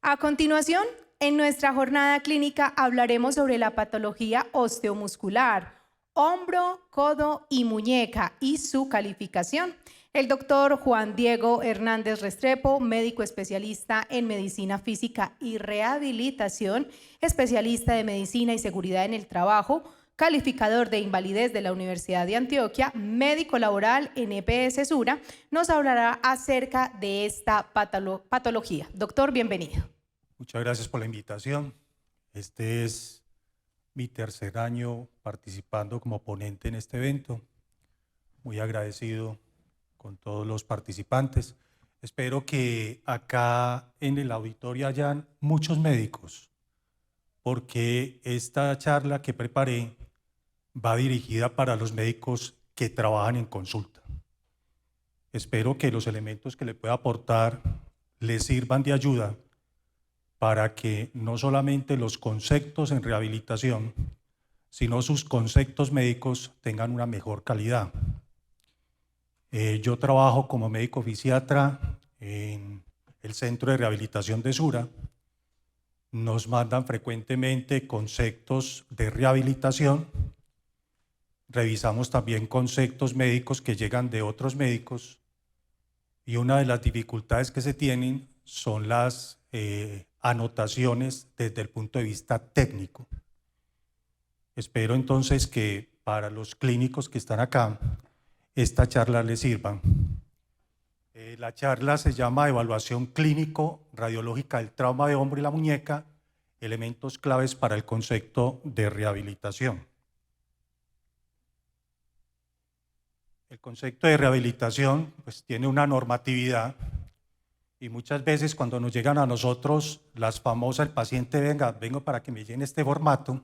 A continuación, en nuestra jornada clínica hablaremos sobre la patología osteomuscular, hombro, codo y muñeca y su calificación. El doctor Juan Diego Hernández Restrepo, médico especialista en medicina física y rehabilitación, especialista de medicina y seguridad en el trabajo, calificador de invalidez de la Universidad de Antioquia, médico laboral en EPS Sura, nos hablará acerca de esta patología. Doctor, bienvenido. Muchas gracias por la invitación. Este es mi tercer año participando como ponente en este evento. Muy agradecido con todos los participantes. Espero que acá en el auditorio hayan muchos médicos, porque esta charla que preparé va dirigida para los médicos que trabajan en consulta. Espero que los elementos que le pueda aportar les sirvan de ayuda para que no solamente los conceptos en rehabilitación, sino sus conceptos médicos tengan una mejor calidad. Yo trabajo como médico fisiatra en el Centro de Rehabilitación de Sura. Nos mandan frecuentemente conceptos de rehabilitación. Revisamos también conceptos médicos que llegan de otros médicos. Y una de las dificultades que se tienen son las anotaciones desde el punto de vista técnico. Espero entonces que para los clínicos que están acá, esta charla les sirva. La charla se llama Evaluación Clínico-Radiológica del Trauma de Hombro y la Muñeca, elementos claves para el concepto de rehabilitación. El concepto de rehabilitación pues, tiene una normatividad. Y muchas veces cuando nos llegan a nosotros las famosas, el paciente vengo para que me llene este formato,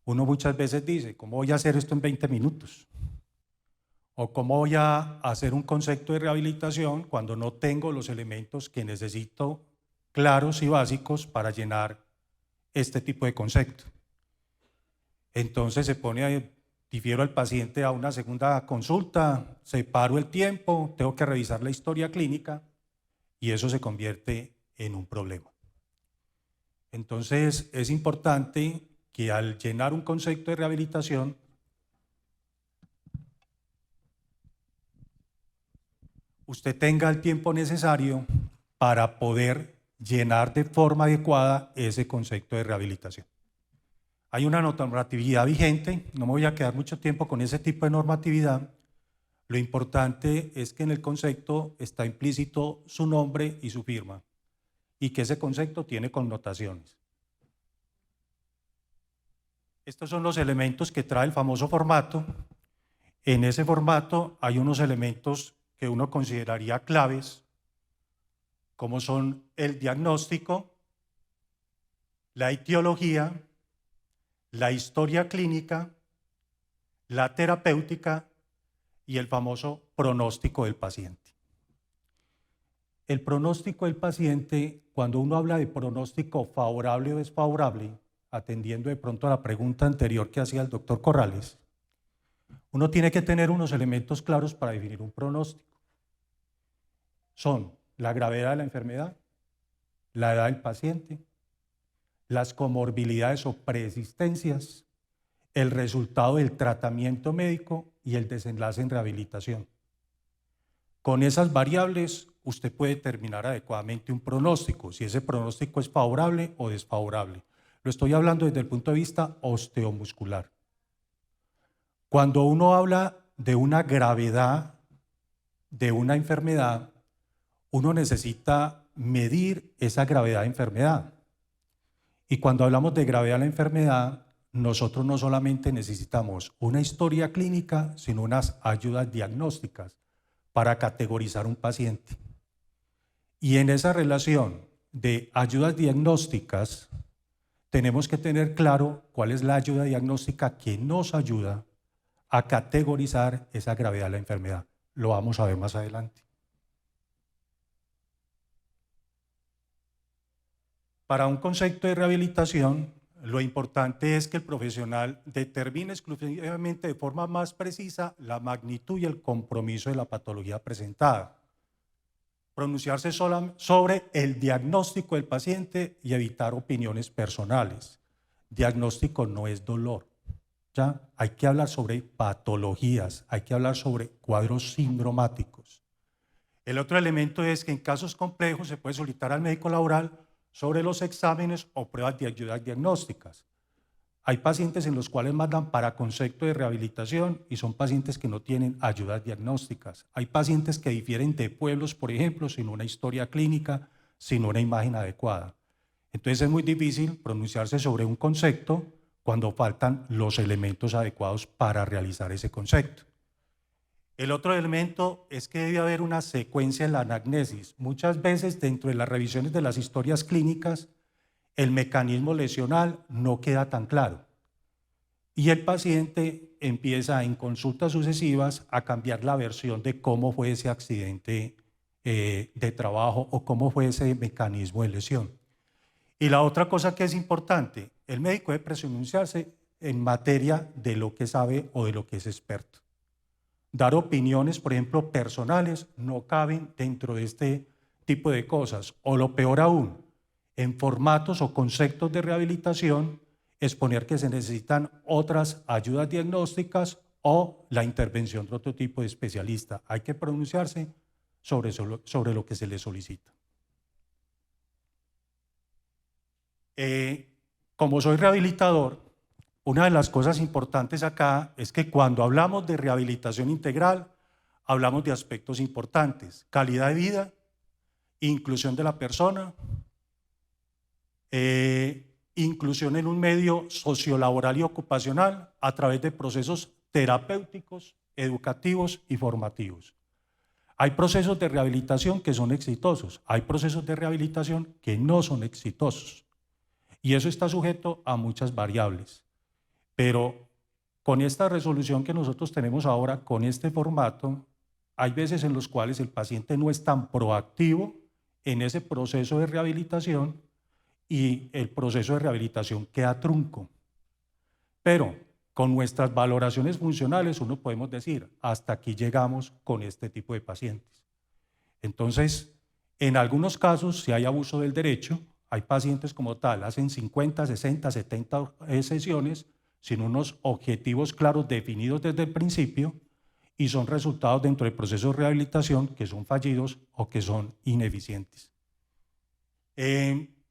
uno muchas veces dice, ¿cómo voy a hacer esto en 20 minutos? O ¿cómo voy a hacer un concepto de rehabilitación cuando no tengo los elementos que necesito claros y básicos para llenar este tipo de concepto? Entonces se pone, difiero al paciente a una segunda consulta, separo el tiempo, tengo que revisar la historia clínica, y eso se convierte en un problema. Entonces, es importante que al llenar un concepto de rehabilitación, usted tenga el tiempo necesario para poder llenar de forma adecuada ese concepto de rehabilitación. Hay una normatividad vigente, no me voy a quedar mucho tiempo con ese tipo de normatividad. Lo importante es que en el concepto está implícito su nombre y su firma, y que ese concepto tiene connotaciones. Estos son los elementos que trae el famoso formato. En ese formato hay unos elementos que uno consideraría claves, como son el diagnóstico, la etiología, la historia clínica, la terapéutica y el famoso pronóstico del paciente. El pronóstico del paciente, cuando uno habla de pronóstico favorable o desfavorable, atendiendo de pronto a la pregunta anterior que hacía el doctor Corrales, uno tiene que tener unos elementos claros para definir un pronóstico. Son la gravedad de la enfermedad, la edad del paciente, las comorbilidades o preexistencias, el resultado del tratamiento médico y el desenlace en rehabilitación. Con esas variables, usted puede determinar adecuadamente un pronóstico, si ese pronóstico es favorable o desfavorable. Lo estoy hablando desde el punto de vista osteomuscular. Cuando uno habla de una gravedad de una enfermedad, uno necesita medir esa gravedad de enfermedad. Y cuando hablamos de gravedad de la enfermedad, nosotros no solamente necesitamos una historia clínica, sino unas ayudas diagnósticas para categorizar un paciente. Y en esa relación de ayudas diagnósticas, tenemos que tener claro cuál es la ayuda diagnóstica que nos ayuda a categorizar esa gravedad de la enfermedad. Lo vamos a ver más adelante. Para un concepto de rehabilitación, lo importante es que el profesional determine exclusivamente de forma más precisa la magnitud y el compromiso de la patología presentada. pronunciarse sobre el diagnóstico del paciente y evitar opiniones personales. Diagnóstico no es dolor. ¿Ya? Hay que hablar sobre patologías, hay que hablar sobre cuadros sindromáticos. El otro elemento es que en casos complejos se puede solicitar al médico laboral sobre los exámenes o pruebas de ayuda diagnósticas. Hay pacientes en los cuales mandan para concepto de rehabilitación y son pacientes que no tienen ayudas diagnósticas. Hay pacientes que difieren de pueblos, por ejemplo, sin una historia clínica, sin una imagen adecuada. Entonces es muy difícil pronunciarse sobre un concepto cuando faltan los elementos adecuados para realizar ese concepto. El otro elemento es que debe haber una secuencia en la anamnesis. Muchas veces dentro de las revisiones de las historias clínicas, el mecanismo lesional no queda tan claro. Y el paciente empieza en consultas sucesivas a cambiar la versión de cómo fue ese accidente de trabajo o cómo fue ese mecanismo de lesión. Y la otra cosa que es importante, el médico debe pronunciarse en materia de lo que sabe o de lo que es experto. Dar opiniones, por ejemplo, personales, no caben dentro de este tipo de cosas. O lo peor aún, en formatos o conceptos de rehabilitación, exponer que se necesitan otras ayudas diagnósticas o la intervención de otro tipo de especialista. Hay que pronunciarse sobre lo que se le solicita. Como soy rehabilitador, una de las cosas importantes acá es que cuando hablamos de rehabilitación integral, hablamos de aspectos importantes: calidad de vida, inclusión de la persona, inclusión en un medio sociolaboral y ocupacional a través de procesos terapéuticos, educativos y formativos. Hay procesos de rehabilitación que son exitosos, hay procesos de rehabilitación que no son exitosos. Y eso está sujeto a muchas variables. Pero con esta resolución que nosotros tenemos ahora, con este formato, hay veces en los cuales el paciente no es tan proactivo en ese proceso de rehabilitación y el proceso de rehabilitación queda trunco. Pero con nuestras valoraciones funcionales uno podemos decir, hasta aquí llegamos con este tipo de pacientes. Entonces, en algunos casos, si hay abuso del derecho, hay pacientes como tal, hacen 50, 60, 70 sesiones sin unos objetivos claros definidos desde el principio y son resultados dentro del proceso de rehabilitación que son fallidos o que son ineficientes.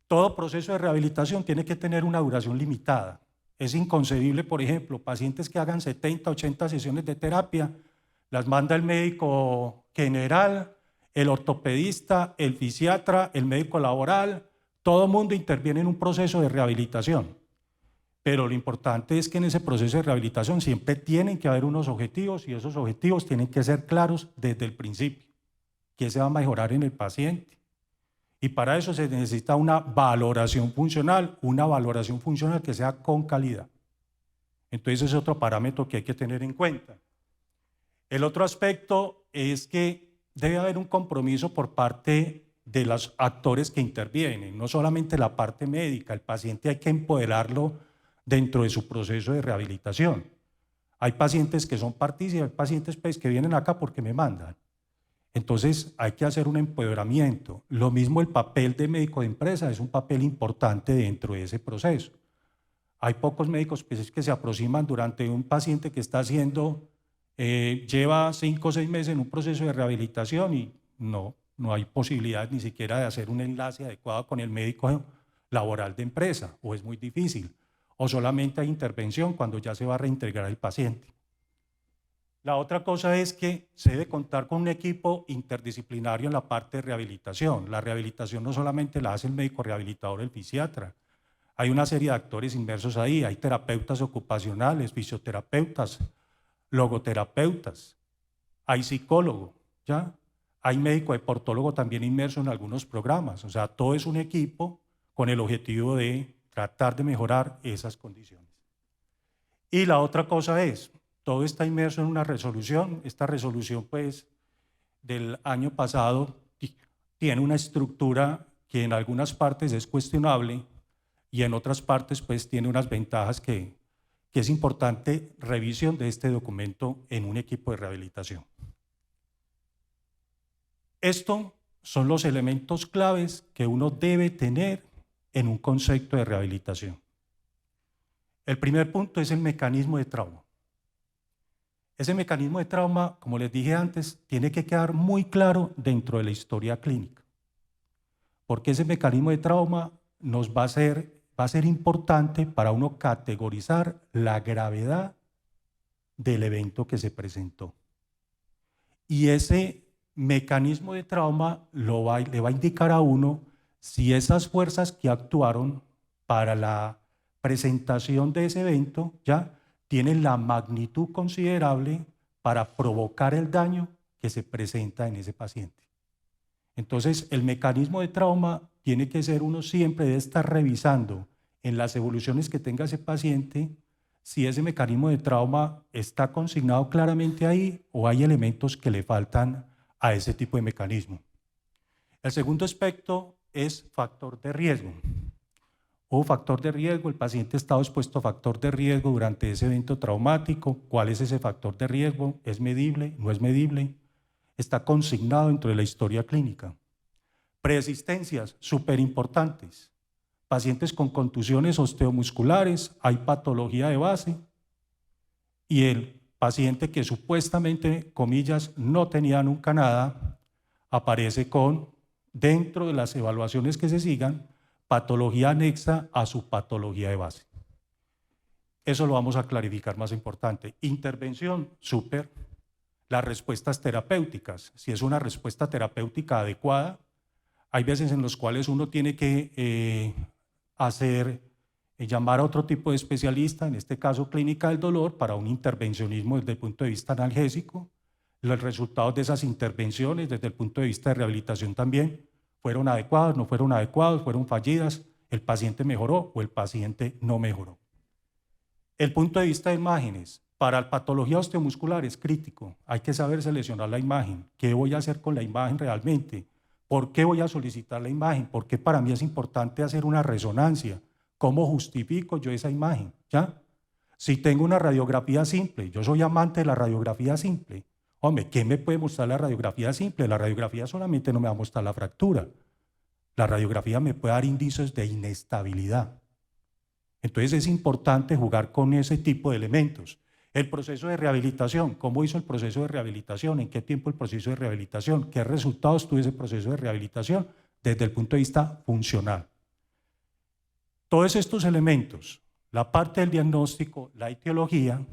Todo proceso de rehabilitación tiene que tener una duración limitada. Es inconcebible, por ejemplo, pacientes que hagan 70, 80 sesiones de terapia, las manda el médico general, el ortopedista, el fisiatra, el médico laboral. Todo el mundo interviene en un proceso de rehabilitación, pero lo importante es que en ese proceso de rehabilitación siempre tienen que haber unos objetivos y esos objetivos tienen que ser claros desde el principio. ¿Qué se va a mejorar en el paciente? Y para eso se necesita una valoración funcional que sea con calidad. Entonces ese es otro parámetro que hay que tener en cuenta. El otro aspecto es que debe haber un compromiso por parte de los actores que intervienen, no solamente la parte médica, el paciente hay que empoderarlo dentro de su proceso de rehabilitación. Hay pacientes que son partícipes, hay pacientes pues, que vienen acá porque me mandan. Entonces hay que hacer un empoderamiento. Lo mismo el papel de médico de empresa es un papel importante dentro de ese proceso. Hay pocos médicos pues, que se aproximan durante un paciente que está haciendo, lleva 5 o 6 meses en un proceso de rehabilitación y no hay posibilidad ni siquiera de hacer un enlace adecuado con el médico laboral de empresa, o es muy difícil, o solamente hay intervención cuando ya se va a reintegrar el paciente. La otra cosa es que se debe contar con un equipo interdisciplinario en la parte de rehabilitación. La rehabilitación no solamente la hace el médico rehabilitador, el fisiatra. Hay una serie de actores inmersos ahí, hay terapeutas ocupacionales, fisioterapeutas, logoterapeutas, hay psicólogo, ¿ya? Hay médico deportólogo también inmerso en algunos programas. O sea, todo es un equipo con el objetivo de tratar de mejorar esas condiciones. Y la otra cosa es, todo está inmerso en una resolución. Esta resolución, pues, del año pasado tiene una estructura que en algunas partes es cuestionable y en otras partes, pues, tiene unas ventajas que es importante revisión de este documento en un equipo de rehabilitación. Esto son los elementos claves que uno debe tener en un concepto de rehabilitación. El primer punto es el mecanismo de trauma. Ese mecanismo de trauma, como les dije antes, tiene que quedar muy claro dentro de la historia clínica, porque ese mecanismo de trauma nos va a ser importante para uno categorizar la gravedad del evento que se presentó. Y ese mecanismo de trauma le va a indicar a uno si esas fuerzas que actuaron para la presentación de ese evento ya tienen la magnitud considerable para provocar el daño que se presenta en ese paciente. Entonces, el mecanismo de trauma tiene que ser, uno siempre debe estar revisando en las evoluciones que tenga ese paciente si ese mecanismo de trauma está consignado claramente ahí o hay elementos que le faltan a ese tipo de mecanismo. El segundo aspecto es factor de riesgo. O factor de riesgo, el paciente está expuesto a factor de riesgo durante ese evento traumático. ¿Cuál es ese factor de riesgo? ¿Es medible? ¿No es medible? Está consignado dentro de la historia clínica. Preexistencias, súper importantes. Pacientes con contusiones osteomusculares, hay patología de base y el paciente que supuestamente, comillas, no tenía nunca nada, aparece con, dentro de las evaluaciones que se sigan, patología anexa a su patología de base. Eso lo vamos a clarificar más importante. Intervención, súper. Las respuestas terapéuticas, si es una respuesta terapéutica adecuada, hay veces en los cuales uno tiene que llamar a otro tipo de especialista, en este caso clínica del dolor, para un intervencionismo desde el punto de vista analgésico. Los resultados de esas intervenciones desde el punto de vista de rehabilitación también fueron adecuados, no fueron adecuados, fueron fallidas, el paciente mejoró o el paciente no mejoró. El punto de vista de imágenes, para la patología osteomuscular es crítico, hay que saber seleccionar la imagen, qué voy a hacer con la imagen realmente, por qué voy a solicitar la imagen, por qué para mí es importante hacer una resonancia, cómo justifico yo esa imagen, ¿ya? Si tengo una radiografía simple, yo soy amante de la radiografía simple, hombre, ¿qué me puede mostrar la radiografía simple? La radiografía solamente no me va a mostrar la fractura, la radiografía me puede dar indicios de inestabilidad. Entonces es importante jugar con ese tipo de elementos. El proceso de rehabilitación, ¿cómo hizo el proceso de rehabilitación? ¿En qué tiempo el proceso de rehabilitación? ¿Qué resultados tuvo ese proceso de rehabilitación desde el punto de vista funcional? Todos estos elementos, la parte del diagnóstico, la etiología,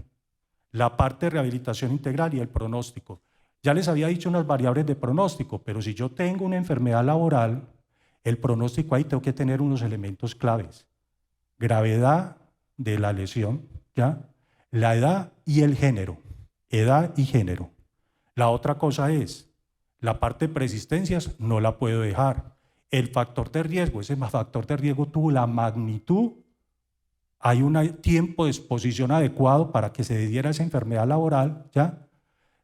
la parte de rehabilitación integral y el pronóstico. Ya les había dicho unas variables de pronóstico, pero si yo tengo una enfermedad laboral, el pronóstico ahí tengo que tener unos elementos claves. Gravedad de la lesión, ¿ya? La edad y el género, edad y género. La otra cosa es, la parte de persistencias no la puedo dejar. El factor de riesgo, ese factor de riesgo tuvo la magnitud, hay un tiempo de exposición adecuado para que se diera esa enfermedad laboral, ¿ya?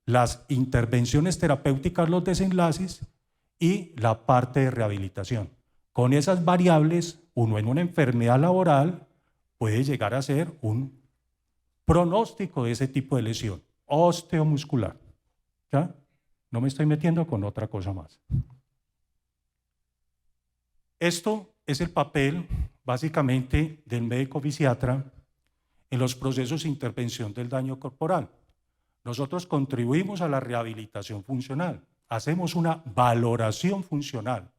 Las intervenciones terapéuticas, los desenlaces y la parte de rehabilitación. Con esas variables, uno en una enfermedad laboral puede llegar a ser un pronóstico de ese tipo de lesión, osteomuscular. ¿Ya? No me estoy metiendo con otra cosa más. Esto es el papel, básicamente, del médico fisiatra en los procesos de intervención del daño corporal. Nosotros contribuimos a la rehabilitación funcional, hacemos una valoración funcional,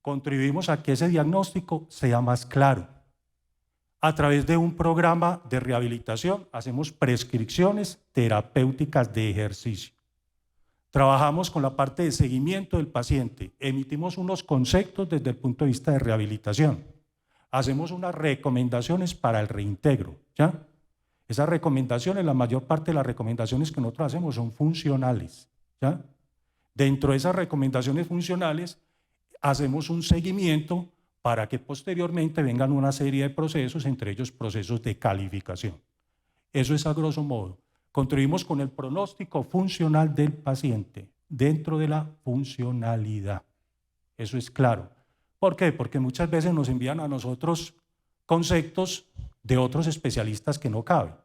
contribuimos a que ese diagnóstico sea más claro. A través de un programa de rehabilitación hacemos prescripciones terapéuticas de ejercicio. Trabajamos con la parte de seguimiento del paciente, emitimos unos conceptos desde el punto de vista de rehabilitación. Hacemos unas recomendaciones para el reintegro, ¿ya? Esas recomendaciones, la mayor parte de las recomendaciones que nosotros hacemos son funcionales, ¿ya? Dentro de esas recomendaciones funcionales hacemos un seguimiento para que posteriormente vengan una serie de procesos, entre ellos procesos de calificación. Eso es a grosso modo. Contribuimos con el pronóstico funcional del paciente dentro de la funcionalidad. Eso es claro. ¿Por qué? Porque muchas veces nos envían a nosotros conceptos de otros especialistas que no caben.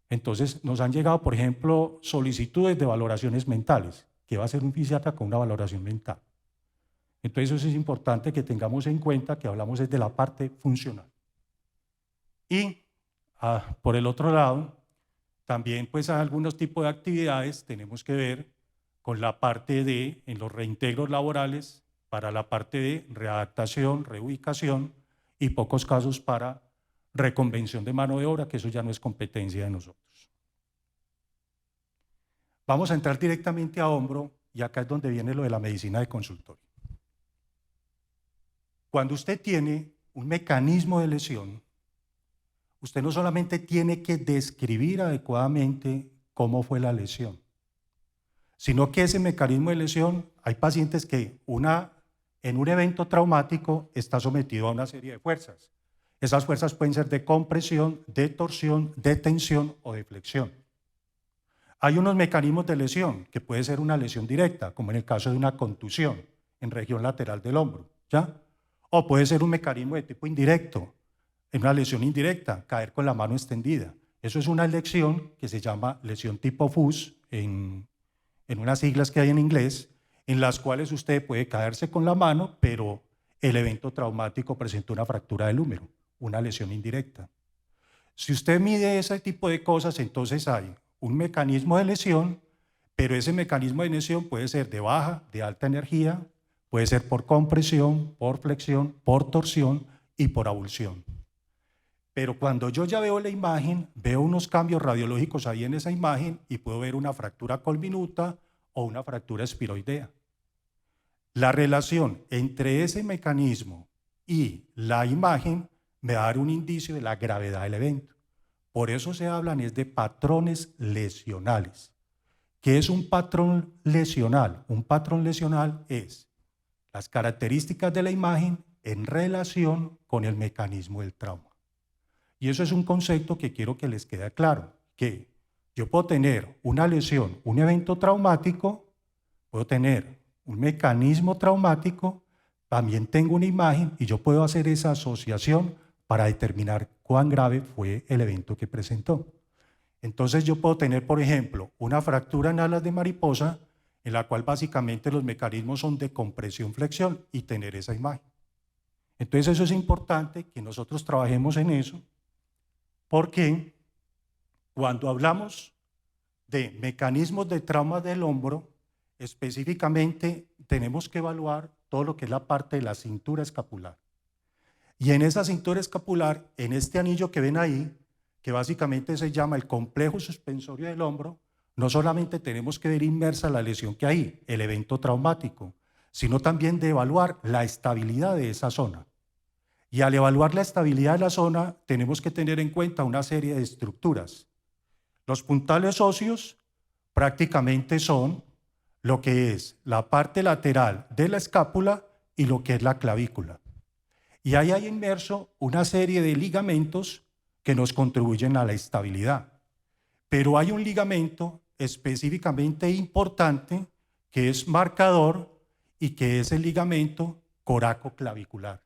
Entonces nos han llegado, por ejemplo, solicitudes de valoraciones mentales. ¿Qué va a hacer un fisiatra con una valoración mental? Entonces eso es importante que tengamos en cuenta que hablamos desde la parte funcional. Y por el otro lado, también pues hay algunos tipos de actividades tenemos que ver con la parte de, en los reintegros laborales, para la parte de readaptación, reubicación y pocos casos para reconvención de mano de obra, que eso ya no es competencia de nosotros. Vamos a entrar directamente a hombro y acá es donde viene lo de la medicina de consultorio. Cuando usted tiene un mecanismo de lesión, usted no solamente tiene que describir adecuadamente cómo fue la lesión, sino que ese mecanismo de lesión, hay pacientes que en un evento traumático está sometido a una serie de fuerzas. Esas fuerzas pueden ser de compresión, de torsión, de tensión o de flexión. Hay unos mecanismos de lesión que puede ser una lesión directa, como en el caso de una contusión en región lateral del hombro, ¿ya? O puede ser un mecanismo de tipo indirecto, en una lesión indirecta, caer con la mano extendida. Eso es una lesión que se llama lesión tipo FUS, en unas siglas que hay en inglés, en las cuales usted puede caerse con la mano, pero el evento traumático presenta una fractura del húmero, una lesión indirecta. Si usted mide ese tipo de cosas, entonces hay un mecanismo de lesión, pero ese mecanismo de lesión puede ser de baja, de alta energía, puede ser por compresión, por flexión, por torsión y por abulsión. Pero cuando yo ya veo la imagen, veo unos cambios radiológicos ahí en esa imagen y puedo ver una fractura colminuta o una fractura espiroidea. La relación entre ese mecanismo y la imagen me va a dar un indicio de la gravedad del evento. Por eso se hablan es de patrones lesionales. ¿Qué es un patrón lesional? Un patrón lesional es las características de la imagen en relación con el mecanismo del trauma. Y eso es un concepto que quiero que les quede claro, que yo puedo tener una lesión, un evento traumático, puedo tener un mecanismo traumático, también tengo una imagen y yo puedo hacer esa asociación para determinar cuán grave fue el evento que presentó. Entonces yo puedo tener, por ejemplo, una fractura en alas de mariposa, en la cual básicamente los mecanismos son de compresión-flexión y tener esa imagen. Entonces eso es importante que nosotros trabajemos en eso, porque cuando hablamos de mecanismos de trauma del hombro, específicamente tenemos que evaluar todo lo que es la parte de la cintura escapular. Y en esa cintura escapular, en este anillo que ven ahí, que básicamente se llama el complejo suspensorio del hombro, no solamente tenemos que ver inmersa la lesión que hay, el evento traumático, sino también de evaluar la estabilidad de esa zona. Y al evaluar la estabilidad de la zona, tenemos que tener en cuenta una serie de estructuras. Los puntales óseos prácticamente son lo que es la parte lateral de la escápula y lo que es la clavícula. Y ahí hay inmerso una serie de ligamentos que nos contribuyen a la estabilidad. Pero hay un ligamento específicamente importante que es marcador y que es el ligamento coracoclavicular.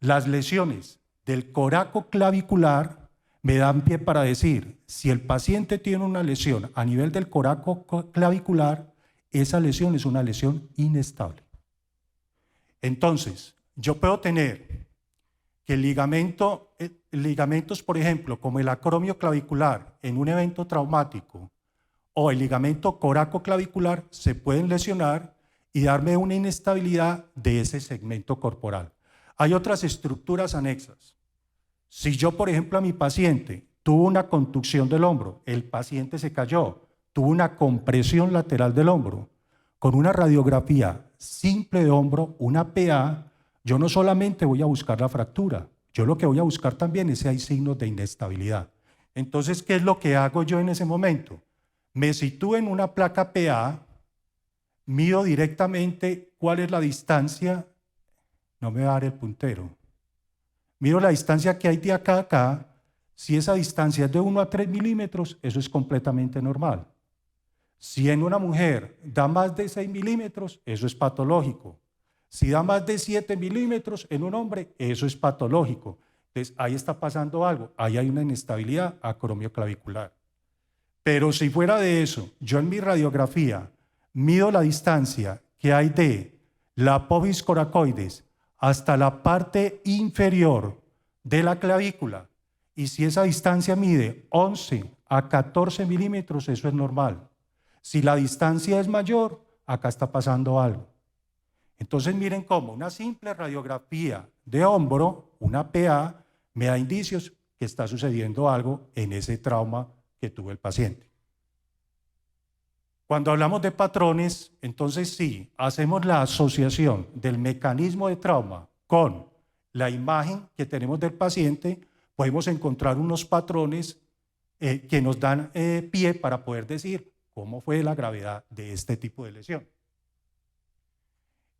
Las lesiones del coracoclavicular me dan pie para decir, si el paciente tiene una lesión a nivel del coracoclavicular, esa lesión es una lesión inestable. Entonces, yo puedo tener que ligamentos, por ejemplo, como el acromio clavicular en un evento traumático o el ligamento coracoclavicular se pueden lesionar y darme una inestabilidad de ese segmento corporal. Hay otras estructuras anexas. Si yo, por ejemplo, a mi paciente tuvo una contusión del hombro, el paciente se cayó, tuvo una compresión lateral del hombro, con una radiografía simple de hombro, una PA, yo no solamente voy a buscar la fractura, yo lo que voy a buscar también es si hay signos de inestabilidad. Entonces, ¿qué es lo que hago yo en ese momento? Me sitúo en una placa PA, mido directamente cuál es la distancia, no me va a dar el puntero, miro la distancia que hay de acá a acá, si esa distancia es de 1 a 3 milímetros, eso es completamente normal. Si en una mujer da más de 6 milímetros, eso es patológico. Si da más de 7 milímetros en un hombre, eso es patológico. Entonces, ahí está pasando algo, ahí hay una inestabilidad acromioclavicular. Pero si fuera de eso, yo en mi radiografía mido la distancia que hay de la apófisis coracoides hasta la parte inferior de la clavícula, y si esa distancia mide 11 a 14 milímetros, eso es normal. Si la distancia es mayor, acá está pasando algo. Entonces miren cómo una simple radiografía de hombro, una PA, me da indicios que está sucediendo algo en ese trauma que tuvo el paciente. Cuando hablamos de patrones, entonces sí, hacemos la asociación del mecanismo de trauma con la imagen que tenemos del paciente, podemos encontrar unos patrones que nos dan pie para poder decir cómo fue la gravedad de este tipo de lesión.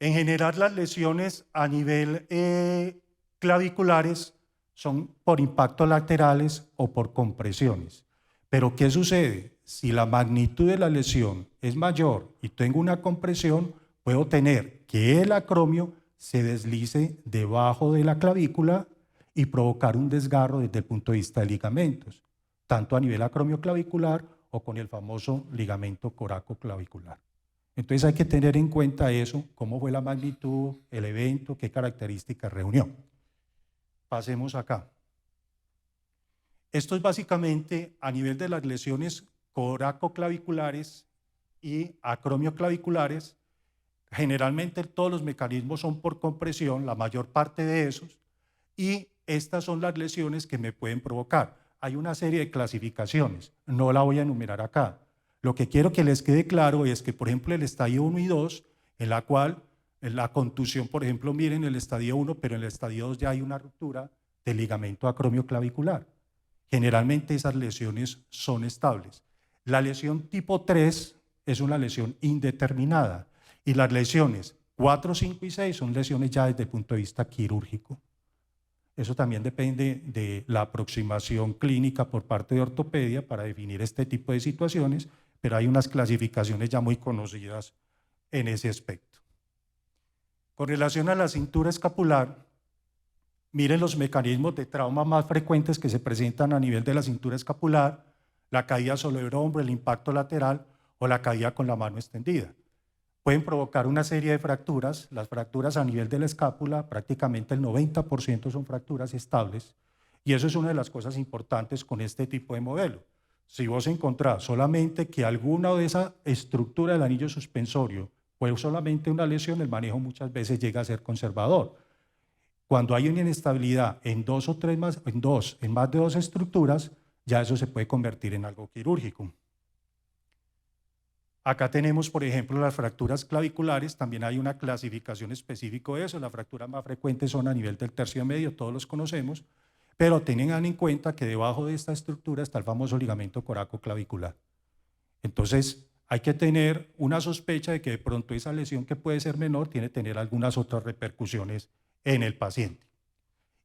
En general, las lesiones a nivel claviculares son por impactos laterales o por compresiones. Pero ¿qué sucede? Si la magnitud de la lesión es mayor y tengo una compresión, puedo tener que el acromio se deslice debajo de la clavícula y provocar un desgarro desde el punto de vista de ligamentos, tanto a nivel acromioclavicular o con el famoso ligamento coracoclavicular. Entonces hay que tener en cuenta eso, cómo fue la magnitud, el evento, qué características reunió. Pasemos acá. Esto es básicamente a nivel de las lesiones coracoclaviculares y acromioclaviculares. Generalmente todos los mecanismos son por compresión, la mayor parte de esos, y estas son las lesiones que me pueden provocar. Hay una serie de clasificaciones, no la voy a enumerar acá. Lo que quiero que les quede claro es que, por ejemplo, el estadio 1 y 2, en la cual la contusión, por ejemplo, miren el estadio 1, pero en el estadio 2 ya hay una ruptura del ligamento acromioclavicular. Generalmente esas lesiones son estables. La lesión tipo 3 es una lesión indeterminada y las lesiones 4, 5 y 6 son lesiones ya desde el punto de vista quirúrgico. Eso también depende de la aproximación clínica por parte de ortopedia para definir este tipo de situaciones, pero hay unas clasificaciones ya muy conocidas en ese aspecto. Con relación a la cintura escapular, miren los mecanismos de trauma más frecuentes que se presentan a nivel de la cintura escapular: la caída sobre el hombro, el impacto lateral o la caída con la mano extendida. Pueden provocar una serie de fracturas. Las fracturas a nivel de la escápula, prácticamente el 90% son fracturas estables, y eso es una de las cosas importantes con este tipo de modelo. Si vos encontrás solamente que alguna de esa estructura del anillo suspensorio fue solamente una lesión, el manejo muchas veces llega a ser conservador. Cuando hay una inestabilidad en más de dos estructuras, ya eso se puede convertir en algo quirúrgico. Acá tenemos, por ejemplo, las fracturas claviculares. También hay una clasificación específica de eso. Las fracturas más frecuentes son a nivel del tercio medio, todos los conocemos, pero tengan en cuenta que debajo de esta estructura está el famoso ligamento coracoclavicular. Entonces, hay que tener una sospecha de que de pronto esa lesión, que puede ser menor, tiene que tener algunas otras repercusiones en el paciente.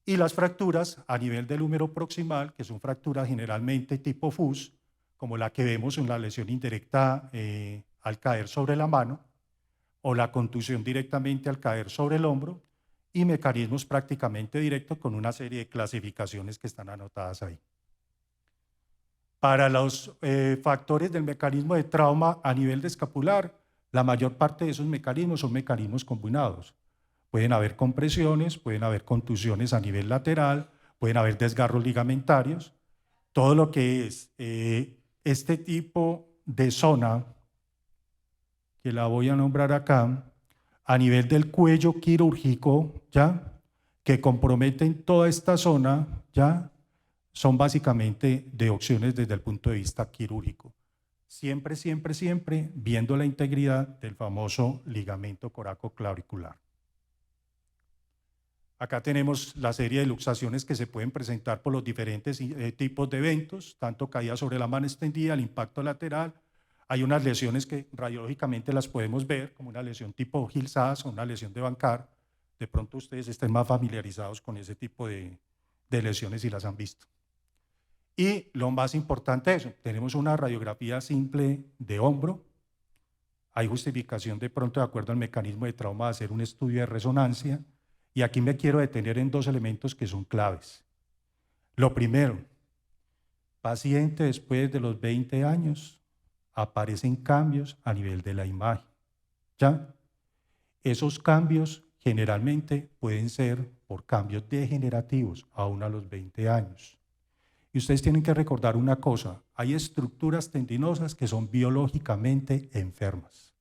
Y las fracturas a nivel del húmero proximal, que son fracturas generalmente tipo FUS, como la que vemos en la lesión indirecta al caer sobre la mano, o la contusión directamente al caer sobre el hombro, y mecanismos prácticamente directos con una serie de clasificaciones que están anotadas ahí. Para los factores del mecanismo de trauma a nivel de escapular, la mayor parte de esos mecanismos son mecanismos combinados. Pueden haber compresiones, pueden haber contusiones a nivel lateral, pueden haber desgarros ligamentarios. Todo lo que es este tipo de zona, que la voy a nombrar acá, a nivel del cuello quirúrgico, ¿ya?, que comprometen toda esta zona, ¿ya?, son básicamente de opciones desde el punto de vista quirúrgico. Siempre, siempre, siempre viendo la integridad del famoso ligamento coracoclavicular. Acá tenemos la serie de luxaciones que se pueden presentar por los diferentes tipos de eventos, tanto caída sobre la mano extendida, el impacto lateral. Hay unas lesiones que radiológicamente las podemos ver, como una lesión tipo Hill-Sachs o una lesión de Bancar. De pronto ustedes estén más familiarizados con ese tipo de lesiones y las han visto. Y lo más importante es eso, tenemos una radiografía simple de hombro. Hay justificación de pronto, de acuerdo al mecanismo de trauma, de hacer un estudio de resonancia. Y aquí me quiero detener en dos elementos que son claves. Lo primero, paciente después de los 20 años, aparecen cambios a nivel de la imagen, ¿ya? Esos cambios generalmente pueden ser por cambios degenerativos, aún a los 20 años. Y ustedes tienen que recordar una cosa, hay estructuras tendinosas que son biológicamente enfermas.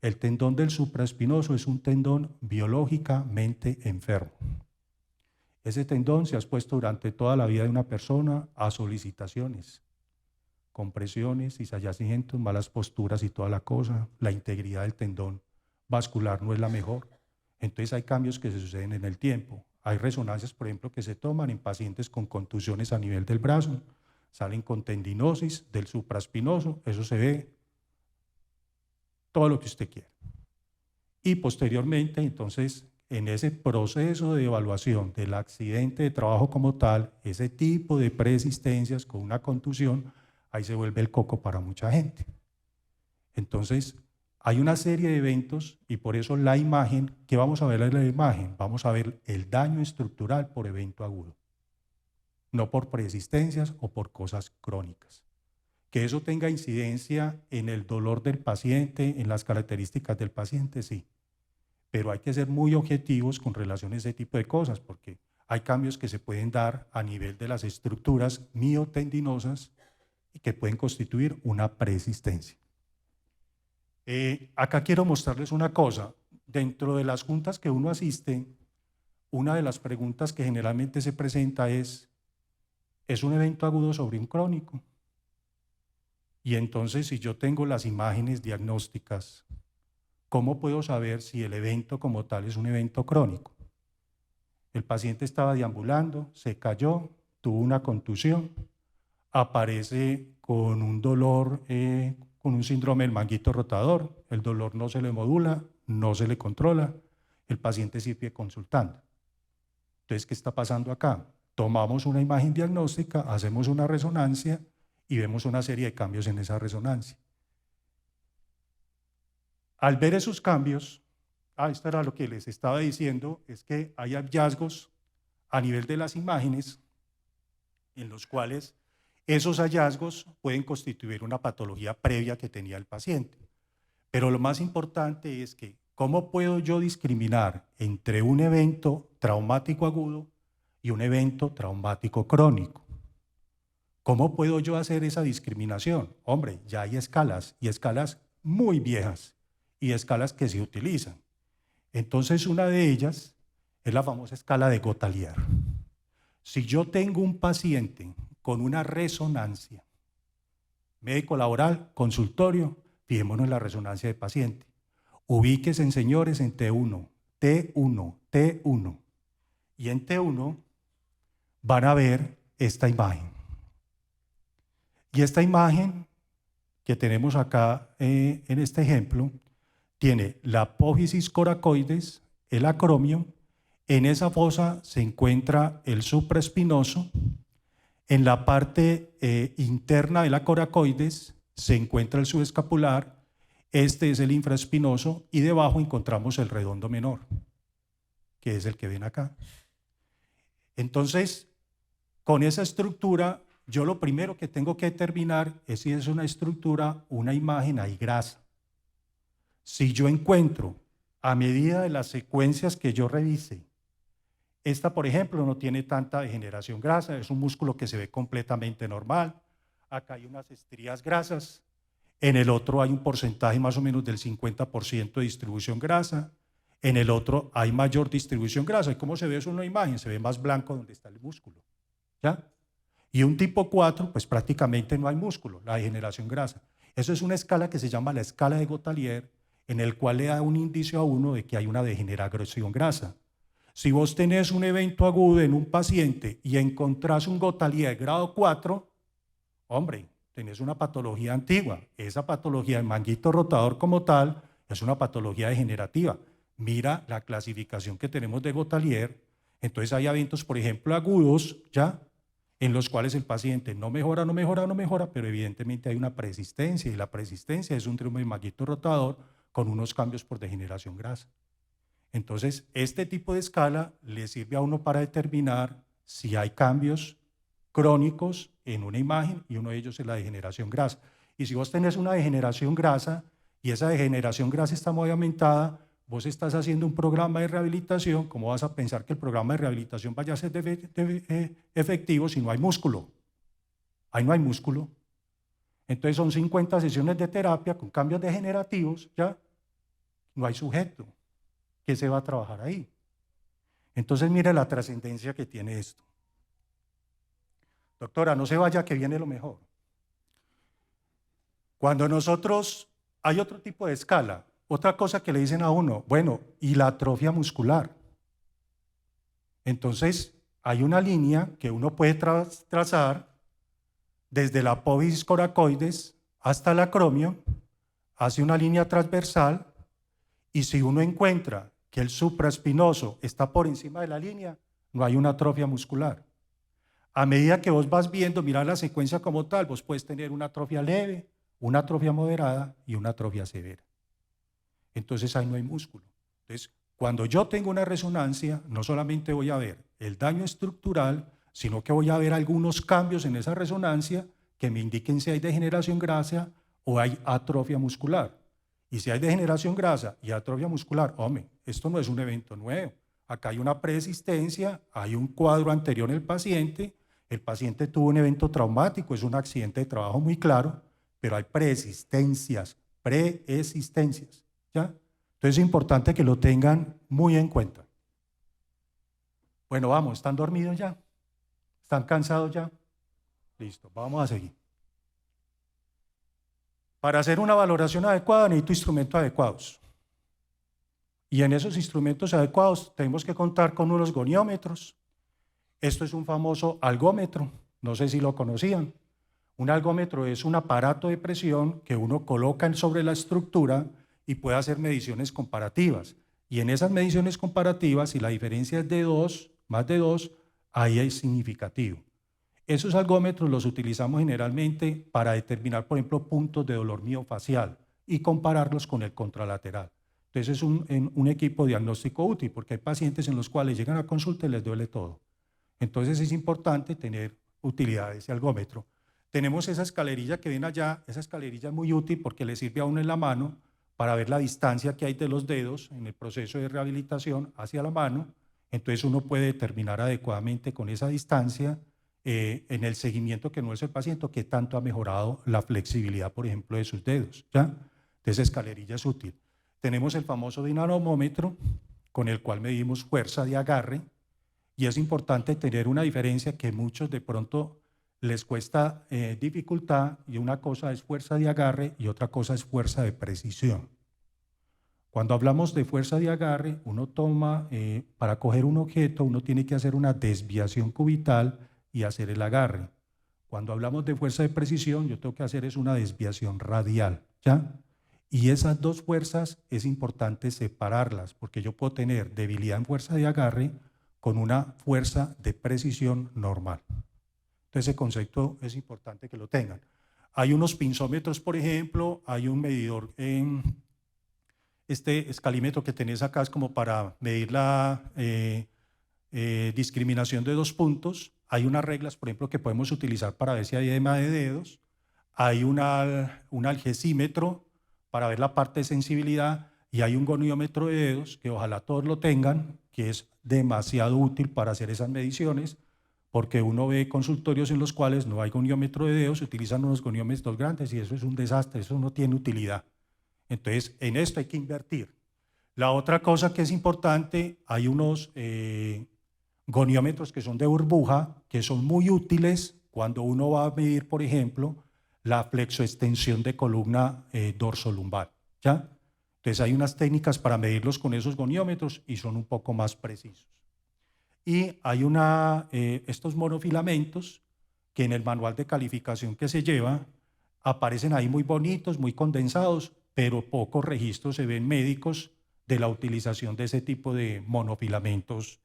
El tendón del supraespinoso es un tendón biológicamente enfermo. Ese tendón se ha expuesto durante toda la vida de una persona a solicitaciones, compresiones, cizallamientos, malas posturas y toda la cosa. La integridad del tendón vascular no es la mejor. Entonces hay cambios que se suceden en el tiempo. Hay resonancias, por ejemplo, que se toman en pacientes con contusiones a nivel del brazo, salen con tendinosis del supraespinoso, eso se ve todo lo que usted quiera. Y posteriormente, entonces, en ese proceso de evaluación del accidente de trabajo como tal, ese tipo de preexistencias con una contusión, ahí se vuelve el coco para mucha gente. Entonces, hay una serie de eventos y por eso la imagen, ¿qué vamos a ver en la imagen? Vamos a ver el daño estructural por evento agudo, no por preexistencias o por cosas crónicas. Que eso tenga incidencia en el dolor del paciente, en las características del paciente, sí. Pero hay que ser muy objetivos con relación a ese tipo de cosas, porque hay cambios que se pueden dar a nivel de las estructuras miotendinosas y que pueden constituir una preexistencia. Acá quiero mostrarles una cosa. Dentro de las juntas que uno asiste, una de las preguntas que generalmente se presenta ¿es un evento agudo sobre un crónico? Y entonces, si yo tengo las imágenes diagnósticas, ¿cómo puedo saber si el evento como tal es un evento crónico? El paciente estaba deambulando, se cayó, tuvo una contusión, aparece con un dolor, con un síndrome del manguito rotador, el dolor no se le modula, no se le controla, el paciente sigue consultando. Entonces, ¿qué está pasando acá? Tomamos una imagen diagnóstica, hacemos una resonancia y vemos una serie de cambios en esa resonancia. Al ver esos cambios, esto era lo que les estaba diciendo, es que hay hallazgos a nivel de las imágenes en los cuales esos hallazgos pueden constituir una patología previa que tenía el paciente. Pero lo más importante es que, ¿cómo puedo yo discriminar entre un evento traumático agudo y un evento traumático crónico? ¿Cómo puedo yo hacer esa discriminación? Hombre, ya hay escalas y escalas muy viejas y escalas que se utilizan. Entonces, una de ellas es la famosa escala de Gotalier. Si yo tengo un paciente con una resonancia, médico laboral, consultorio, fijémonos en la resonancia del paciente. Ubíquense, señores, en T1, T1, T1. Y en T1 van a ver esta imagen. Y esta imagen que tenemos acá en este ejemplo tiene la apófisis coracoides, el acromio. En esa fosa se encuentra el supraespinoso. En la parte interna de la coracoides se encuentra el subescapular. Este es el infraespinoso y debajo encontramos el redondo menor, que es el que ven acá. Entonces, con esa estructura, yo lo primero que tengo que determinar es si es una estructura, una imagen, hay grasa. Si yo encuentro, a medida de las secuencias que yo revise, esta, por ejemplo, no tiene tanta degeneración grasa, es un músculo que se ve completamente normal. Acá hay unas estrías grasas, en el otro hay un porcentaje más o menos del 50% de distribución grasa, en el otro hay mayor distribución grasa. ¿Y cómo se ve eso en una imagen? Se ve más blanco donde está el músculo, ¿ya? Y un tipo 4, pues prácticamente no hay músculo, la degeneración grasa. Eso es una escala que se llama la escala de Gotalier, en el cual le da un indicio a uno de que hay una degeneración grasa. Si vos tenés un evento agudo en un paciente y encontrás un Gotalier grado 4, hombre, tenés una patología antigua. Esa patología del manguito rotador como tal es una patología degenerativa. Mira la clasificación que tenemos de Gotalier. Entonces hay eventos, por ejemplo, agudos, ¿ya?, en los cuales el paciente no mejora, pero evidentemente hay una persistencia, y la persistencia es un tumor del manguito rotador con unos cambios por degeneración grasa. Entonces, este tipo de escala le sirve a uno para determinar si hay cambios crónicos en una imagen, y uno de ellos es la degeneración grasa. Y si vos tenés una degeneración grasa y esa degeneración grasa está muy aumentada, vos estás haciendo un programa de rehabilitación, ¿cómo vas a pensar que el programa de rehabilitación vaya a ser efectivo si no hay músculo? Ahí no hay músculo. Entonces son 50 sesiones de terapia con cambios degenerativos, ¿ya? No hay sujeto. ¿Qué se va a trabajar ahí? Entonces mire la trascendencia que tiene esto. Doctora, no se vaya que viene lo mejor. Cuando nosotros, hay otro tipo de escala, otra cosa que le dicen a uno, bueno, y la atrofia muscular. Entonces hay una línea que uno puede trazar desde la apófisis coracoides hasta el acromio, hace una línea transversal, y si uno encuentra que el supraespinoso está por encima de la línea, no hay una atrofia muscular. A medida que vos vas viendo, mira la secuencia como tal, vos puedes tener una atrofia leve, una atrofia moderada y una atrofia severa. Entonces ahí no hay músculo. Entonces, cuando yo tengo una resonancia, no solamente voy a ver el daño estructural, sino que voy a ver algunos cambios en esa resonancia que me indiquen si hay degeneración grasa o hay atrofia muscular. Y si hay degeneración grasa y atrofia muscular, hombre, esto no es un evento nuevo. Acá hay una preexistencia, hay un cuadro anterior en el paciente tuvo un evento traumático, es un accidente de trabajo muy claro, pero hay preexistencias, ¿ya? Entonces es importante que lo tengan muy en cuenta. Bueno, vamos, ¿están dormidos ya? ¿Están cansados ya? Listo, vamos a seguir. Para hacer una valoración adecuada necesito instrumentos adecuados. Y en esos instrumentos adecuados tenemos que contar con unos goniómetros. Esto es un famoso algómetro, no sé si lo conocían. Un algómetro es un aparato de presión que uno coloca sobre la estructura y puede hacer mediciones comparativas. Y en esas mediciones comparativas, si la diferencia es de 2, más de 2, ahí es significativo. Esos algómetros los utilizamos generalmente para determinar, por ejemplo, puntos de dolor miofacial y compararlos con el contralateral. Entonces es un equipo diagnóstico útil porque hay pacientes en los cuales llegan a consulta y les duele todo. Entonces es importante tener utilidad de ese algómetro. Tenemos esa escalerilla que ven allá, esa escalerilla es muy útil porque le sirve a uno en la mano para ver la distancia que hay de los dedos en el proceso de rehabilitación hacia la mano. Entonces uno puede determinar adecuadamente con esa distancia en el seguimiento que no es el paciente, qué tanto ha mejorado la flexibilidad, por ejemplo, de sus dedos, ¿ya? Entonces escalerilla es útil. Tenemos el famoso dinamómetro con el cual medimos fuerza de agarre y es importante tener una diferencia que muchos de pronto les cuesta dificultad y una cosa es fuerza de agarre y otra cosa es fuerza de precisión. Cuando hablamos de fuerza de agarre, uno toma, para coger un objeto, uno tiene que hacer una desviación cubital y hacer el agarre. Cuando hablamos de fuerza de precisión, yo tengo que hacer es una desviación radial, ¿ya? Y esas dos fuerzas es importante separarlas, porque yo puedo tener debilidad en fuerza de agarre con una fuerza de precisión normal. Entonces ese concepto es importante que lo tengan. Hay unos pinzómetros, por ejemplo, hay un medidor en este escalímetro que tenés acá, es como para medir la discriminación de 2 puntos. Hay unas reglas, por ejemplo, que podemos utilizar para ver si hay edema de dedos. Hay un algesímetro para ver la parte de sensibilidad y hay un goniómetro de dedos, que ojalá todos lo tengan, que es demasiado útil para hacer esas mediciones, porque uno ve consultorios en los cuales no hay goniómetro de dedos, se utilizan unos goniómetros grandes y eso es un desastre, eso no tiene utilidad. Entonces, en esto hay que invertir. La otra cosa que es importante, hay unos goniómetros que son de burbuja, que son muy útiles cuando uno va a medir, por ejemplo, la flexoextensión de columna dorsolumbar, ¿ya? Entonces hay unas técnicas para medirlos con esos goniómetros y son un poco más precisos. Y hay estos monofilamentos que en el manual de calificación que se lleva aparecen ahí muy bonitos, muy condensados, pero pocos registros se ven médicos de la utilización de ese tipo de monofilamentos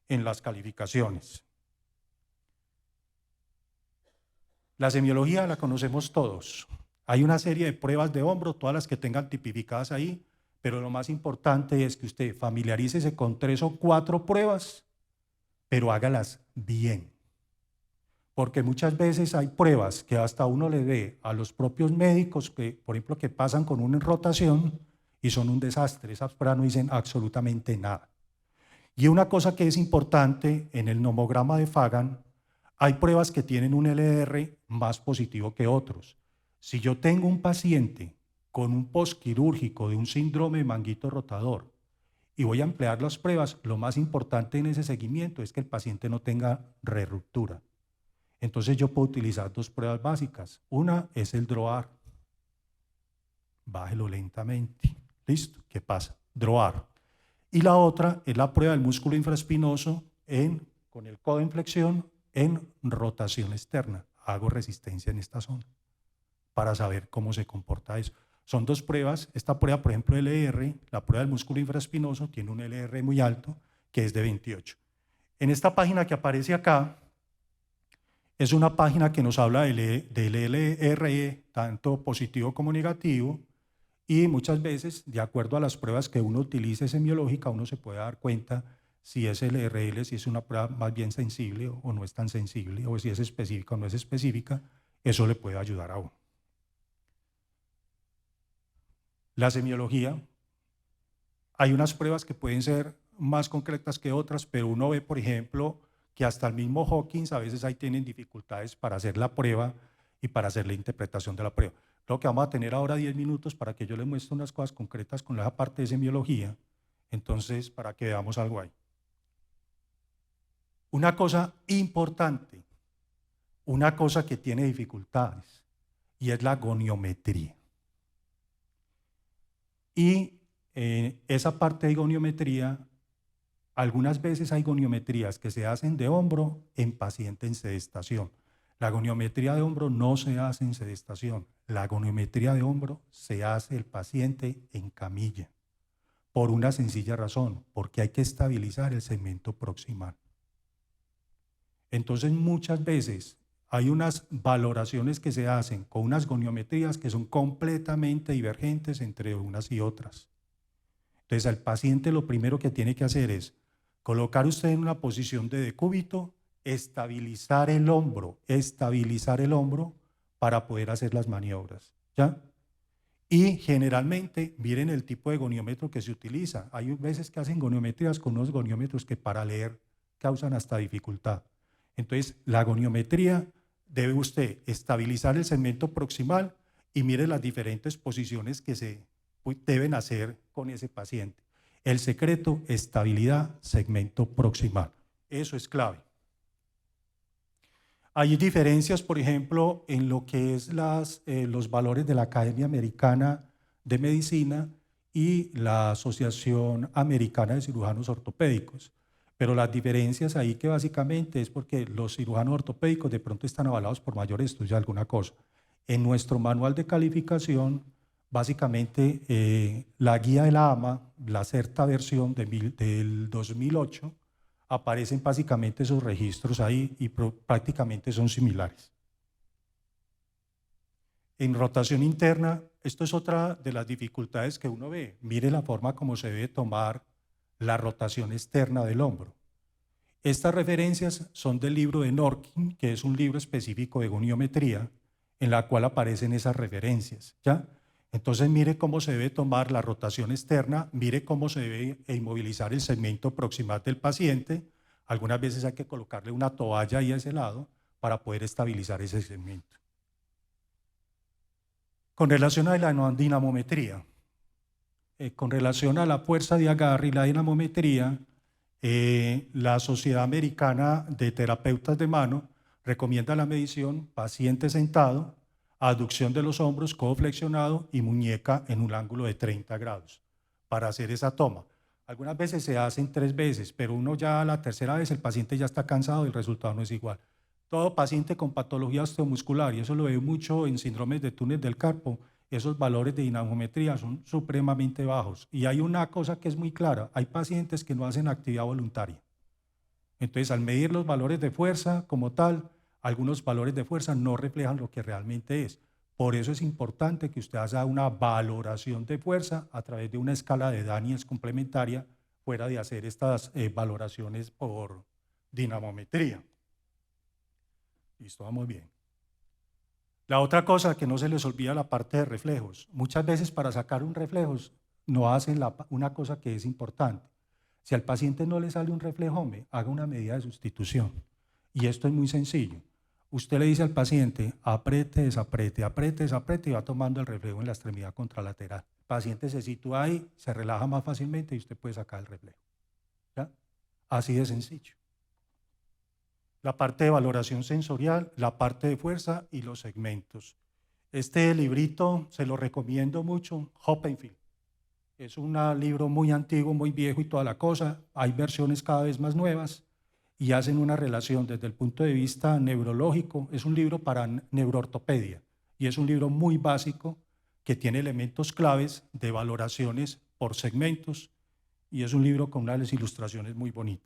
en las calificaciones. La semiología la conocemos todos. Hay una serie de pruebas de hombro, todas las que tengan tipificadas ahí, pero lo más importante es que usted familiarícese con 3 o 4 pruebas, pero hágalas bien. Porque muchas veces hay pruebas que hasta uno le ve a los propios médicos, que, por ejemplo, que pasan con una rotación y son un desastre. Esas pruebas no dicen absolutamente nada. Y una cosa que es importante, en el nomograma de Fagan, hay pruebas que tienen un LDR más positivo que otros. Si yo tengo un paciente con un postquirúrgico de un síndrome de manguito rotador y voy a emplear las pruebas, lo más importante en ese seguimiento es que el paciente no tenga reruptura. Entonces yo puedo utilizar dos pruebas básicas. Una es el DROAR. Bájelo lentamente. ¿Listo? ¿Qué pasa? DROAR. Y la otra es la prueba del músculo infraespinoso con el codo en flexión en rotación externa. Hago resistencia en esta zona para saber cómo se comporta eso. Son dos pruebas. Esta prueba, por ejemplo, LR, la prueba del músculo infraespinoso, tiene un LR muy alto, que es de 28. En esta página que aparece acá, es una página que nos habla del LRE, tanto positivo como negativo, y muchas veces, de acuerdo a las pruebas que uno utilice semiológica, uno se puede dar cuenta si es LRL, si es una prueba más bien sensible o no es tan sensible, o si es específica o no es específica. Eso le puede ayudar a uno. La semiología, hay unas pruebas que pueden ser más concretas que otras, pero uno ve, por ejemplo, que hasta el mismo Hawkins a veces ahí tienen dificultades para hacer la prueba y para hacer la interpretación de la prueba. Creo que vamos a tener ahora 10 minutos para que yo les muestre unas cosas concretas con la parte de semiología, entonces para que veamos algo ahí. Una cosa importante, una cosa que tiene dificultades, y es la goniometría. Y esa parte de goniometría, algunas veces hay goniometrías que se hacen de hombro en paciente en sedestación. La goniometría de hombro no se hace en sedestación. La goniometría de hombro se hace el paciente en camilla, por una sencilla razón, porque hay que estabilizar el segmento proximal. Entonces, muchas veces hay unas valoraciones que se hacen con unas goniometrías que son completamente divergentes entre unas y otras. Entonces, al paciente lo primero que tiene que hacer es colocar usted en una posición de decúbito, estabilizar el hombro para poder hacer las maniobras, ¿ya? Y generalmente, miren el tipo de goniómetro que se utiliza. Hay veces que hacen goniometrías con unos goniómetros que para leer causan hasta dificultad. Entonces, la goniometría debe usted estabilizar el segmento proximal y mire las diferentes posiciones que se deben hacer con ese paciente. El secreto, estabilidad, segmento proximal. Eso es clave. Hay diferencias, por ejemplo, en lo que es los valores de la Academia Americana de Medicina y la Asociación Americana de Cirujanos Ortopédicos. Pero las diferencias ahí que básicamente es porque los cirujanos ortopédicos de pronto están avalados por mayores estudios de alguna cosa. En nuestro manual de calificación, básicamente la guía de la AMA, la CERTA versión del 2008, aparecen básicamente esos registros ahí y prácticamente son similares. En rotación interna, esto es otra de las dificultades que uno ve. Mire la forma como se debe tomar la rotación externa del hombro. Estas referencias son del libro de Norkin, que es un libro específico de goniometría, en la cual aparecen esas referencias, ¿ya? Entonces mire cómo se debe tomar la rotación externa, mire cómo se debe inmovilizar el segmento proximal del paciente. Algunas veces hay que colocarle una toalla ahí a ese lado para poder estabilizar ese segmento. Con relación a la dinamometría, con relación a la fuerza de agarre y la dinamometría, la Sociedad Americana de Terapeutas de Mano recomienda la medición paciente sentado, aducción de los hombros, codo flexionado y muñeca en un ángulo de 30 grados para hacer esa toma. Algunas veces se hacen 3 veces, pero uno ya a la tercera vez el paciente ya está cansado y el resultado no es igual. Todo paciente con patología osteomuscular, y eso lo veo mucho en síndromes de túnel del carpo, esos valores de dinamometría son supremamente bajos. Y hay una cosa que es muy clara, hay pacientes que no hacen actividad voluntaria. Entonces, al medir los valores de fuerza como tal, algunos valores de fuerza no reflejan lo que realmente es. Por eso es importante que usted haga una valoración de fuerza a través de una escala de Daniels complementaria, fuera de hacer estas valoraciones por dinamometría. Listo, vamos bien. La otra cosa que no se les olvida, la parte de reflejos. Muchas veces para sacar un reflejos no hacen una cosa que es importante. Si al paciente no le sale un reflejome, haga una medida de sustitución. Y esto es muy sencillo. Usted le dice al paciente, apriete, desapriete, apriete, desapriete, y va tomando el reflejo en la extremidad contralateral. El paciente se sitúa ahí, se relaja más fácilmente y usted puede sacar el reflejo. ¿Ya? Así de sencillo. La parte de valoración sensorial, la parte de fuerza y los segmentos. Este librito se lo recomiendo mucho, Hoppenfield. Es un libro muy antiguo, muy viejo y toda la cosa. Hay versiones cada vez más nuevas y hacen una relación desde el punto de vista neurológico. Es un libro para neuroortopedia y es un libro muy básico que tiene elementos claves de valoraciones por segmentos y es un libro con unas ilustraciones muy bonitas.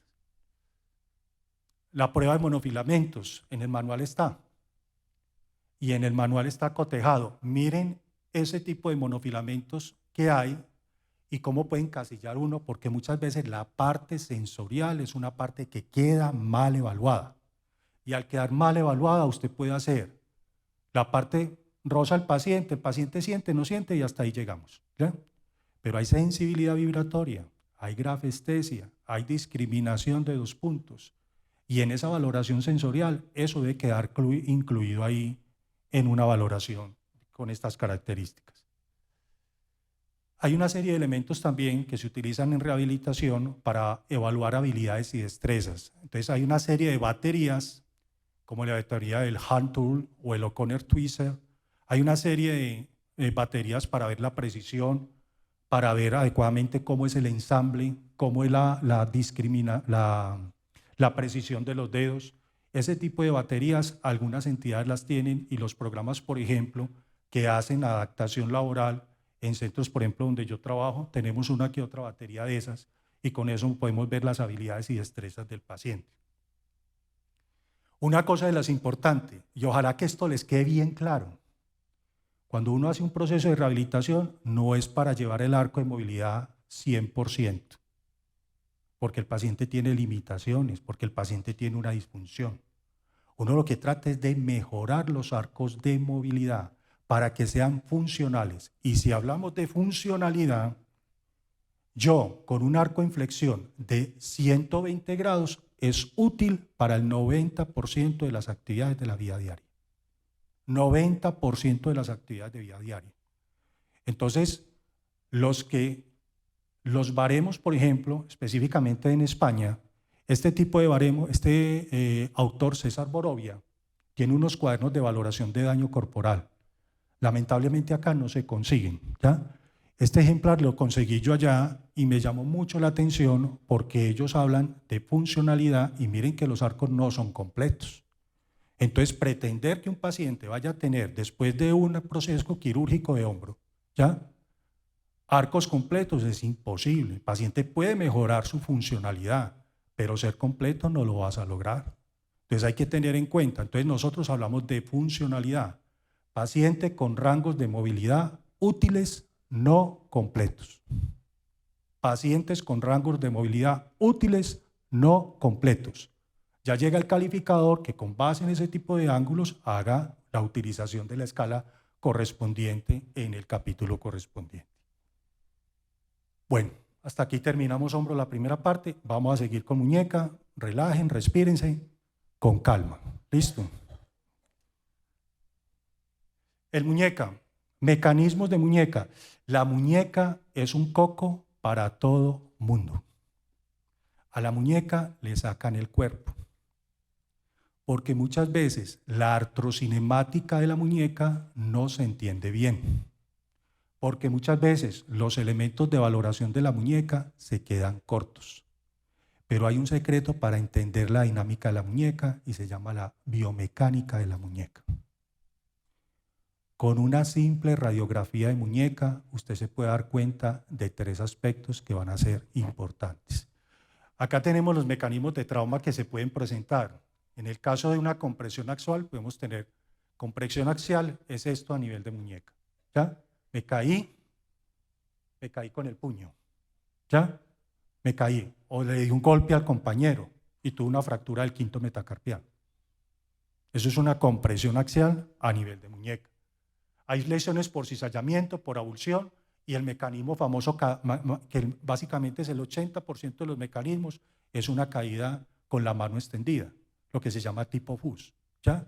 La prueba de monofilamentos, en el manual está. Y en el manual está cotejado. Miren ese tipo de monofilamentos que hay y cómo pueden encasillar uno, porque muchas veces la parte sensorial es una parte que queda mal evaluada. Y al quedar mal evaluada, usted puede hacer la parte rosa al paciente, el paciente siente, no siente y hasta ahí llegamos. ¿Ya? Pero hay sensibilidad vibratoria, hay grafestesia, hay discriminación de 2 puntos. Y en esa valoración sensorial, eso debe quedar incluido ahí en una valoración con estas características. Hay una serie de elementos también que se utilizan en rehabilitación para evaluar habilidades y destrezas. Entonces hay una serie de baterías, como la batería del Hand Tool o el O'Connor Twister. Hay una serie de baterías para ver la precisión, para ver adecuadamente cómo es el ensamble, cómo es la precisión de los dedos. Ese tipo de baterías algunas entidades las tienen y los programas, por ejemplo, que hacen adaptación laboral en centros, por ejemplo, donde yo trabajo, tenemos una que otra batería de esas y con eso podemos ver las habilidades y destrezas del paciente. Una cosa de las importantes, y ojalá que esto les quede bien claro, cuando uno hace un proceso de rehabilitación no es para llevar el arco de movilidad 100%. Porque el paciente tiene limitaciones, porque el paciente tiene una disfunción. Uno lo que trata es de mejorar los arcos de movilidad para que sean funcionales. Y si hablamos de funcionalidad, yo con un arco en flexión de 120 grados es útil para el 90% de las actividades de la vida diaria. 90% de las actividades de vida diaria. Entonces, los baremos, por ejemplo, específicamente en España, este tipo de baremo, autor César Borovia, tiene unos cuadernos de valoración de daño corporal. Lamentablemente acá no se consiguen, ¿ya? Este ejemplar lo conseguí yo allá y me llamó mucho la atención porque ellos hablan de funcionalidad y miren que los arcos no son completos. Entonces, pretender que un paciente vaya a tener, después de un proceso quirúrgico de hombro, ¿ya?, arcos completos es imposible. El paciente puede mejorar su funcionalidad, pero ser completo no lo vas a lograr. Entonces hay que tener en cuenta, entonces nosotros hablamos de funcionalidad. Paciente con rangos de movilidad útiles, no completos. Pacientes con rangos de movilidad útiles, no completos. Ya llega el calificador que con base en ese tipo de ángulos haga la utilización de la escala correspondiente en el capítulo correspondiente. Bueno, hasta aquí terminamos hombro la primera parte. Vamos a seguir con muñeca. Relajen, respírense con calma. ¿Listo? El muñeca, mecanismos de muñeca. La muñeca es un coco para todo mundo. A la muñeca le sacan el cuerpo. Porque muchas veces la artrocinemática de la muñeca no se entiende bien. Porque muchas veces los elementos de valoración de la muñeca se quedan cortos. Pero hay un secreto para entender la dinámica de la muñeca y se llama la biomecánica de la muñeca. Con una simple radiografía de muñeca, usted se puede dar cuenta de 3 aspectos que van a ser importantes. Acá tenemos los mecanismos de trauma que se pueden presentar. En el caso de una compresión axial, podemos tener compresión axial, es esto a nivel de muñeca. ¿Ya? Me caí con el puño, ¿ya? Me caí, o le di un golpe al compañero y tuve una fractura del quinto metacarpiano. Eso es una compresión axial a nivel de muñeca. Hay lesiones por cizallamiento, por abulsión y el mecanismo famoso, que básicamente es el 80% de los mecanismos, es una caída con la mano extendida, lo que se llama tipo FUS, ¿ya?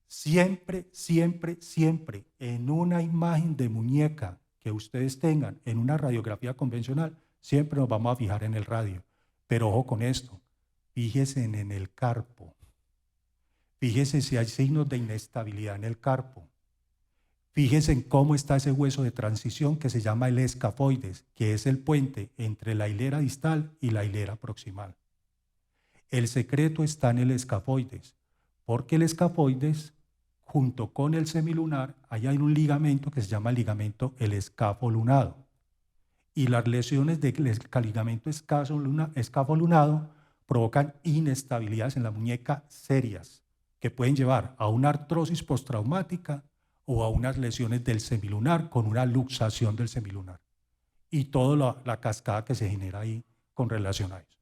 Siempre, siempre, siempre en una imagen de muñeca que ustedes tengan en una radiografía convencional, siempre nos vamos a fijar en el radio. Pero ojo con esto, fíjense en el carpo. Fíjense si hay signos de inestabilidad en el carpo. Fíjense en cómo está ese hueso de transición que se llama el escafoides, que es el puente entre la hilera distal y la hilera proximal. El secreto está en el escafoides, porque el escafoides, junto con el semilunar, ahí hay un ligamento que se llama el ligamento el escafolunado. Y las lesiones del ligamento escafolunado provocan inestabilidades en la muñeca serias, que pueden llevar a una artrosis postraumática o a unas lesiones del semilunar con una luxación del semilunar. Y toda la cascada que se genera ahí con relación a eso.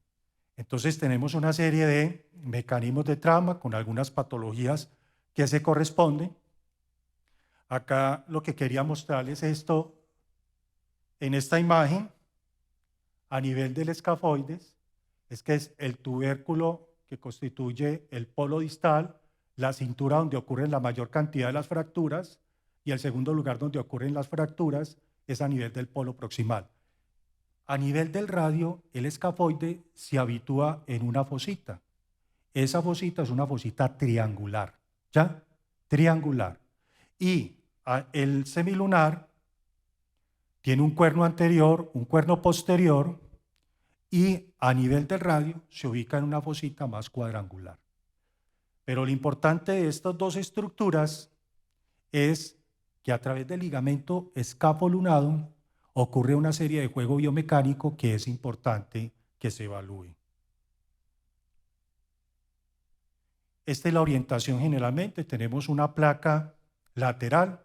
Entonces tenemos una serie de mecanismos de trauma con algunas patologías que se corresponden. Acá lo que quería mostrarles es esto en esta imagen a nivel del escafoides, es que es el tubérculo que constituye el polo distal, la cintura donde ocurren la mayor cantidad de las fracturas y el segundo lugar donde ocurren las fracturas es a nivel del polo proximal. A nivel del radio, el escafoide se habitúa en una fosita. Esa fosita es una fosita triangular, ¿ya? Triangular. Y el semilunar tiene un cuerno anterior, un cuerno posterior, y a nivel del radio se ubica en una fosita más cuadrangular. Pero lo importante de estas dos estructuras es que a través del ligamento escafolunado ocurre una serie de juego biomecánico que es importante que se evalúe. Esta es la orientación generalmente. Tenemos una placa lateral.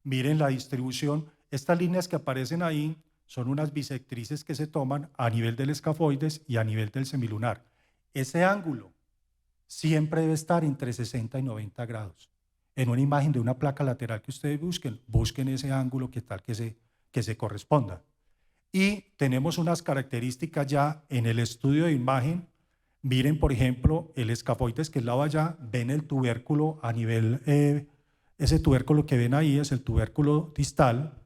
Miren la distribución. Estas líneas que aparecen ahí son unas bisectrices que se toman a nivel del escafoides y a nivel del semilunar. Ese ángulo siempre debe estar entre 60 y 90 grados. En una imagen de una placa lateral que ustedes busquen ese ángulo que tal que se corresponda. Y tenemos unas características ya en el estudio de imagen. Miren, por ejemplo, el escafoides que es lado allá, ven el tubérculo a nivel, ese tubérculo que ven ahí es el tubérculo distal.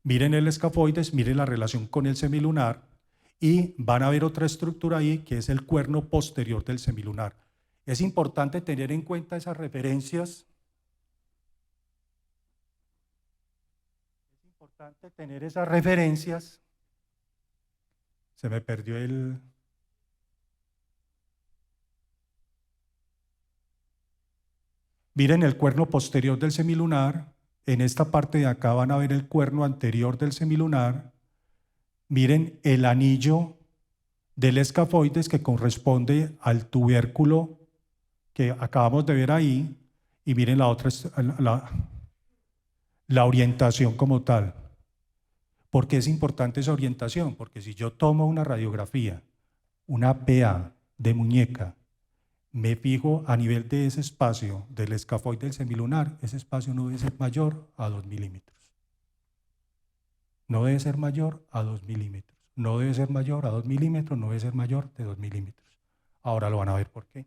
Miren el escafoides, miren la relación con el semilunar y van a ver otra estructura ahí que es el cuerno posterior del semilunar. Es importante tener en cuenta esas referencias. Es importante tener esas referencias. Se me perdió el... Miren el cuerno posterior del semilunar. En esta parte de acá van a ver el cuerno anterior del semilunar. Miren el anillo del escafoides que corresponde al tubérculo que acabamos de ver ahí. Y miren la otra, la orientación como tal. ¿Por qué es importante esa orientación? Porque si yo tomo una radiografía, una PA de muñeca, me fijo a nivel de ese espacio del escafoide del semilunar, ese espacio no debe ser mayor a 2 milímetros. No debe ser mayor a 2 milímetros. No debe ser mayor a 2 milímetros, no debe ser mayor de 2 milímetros. Ahora lo van a ver por qué.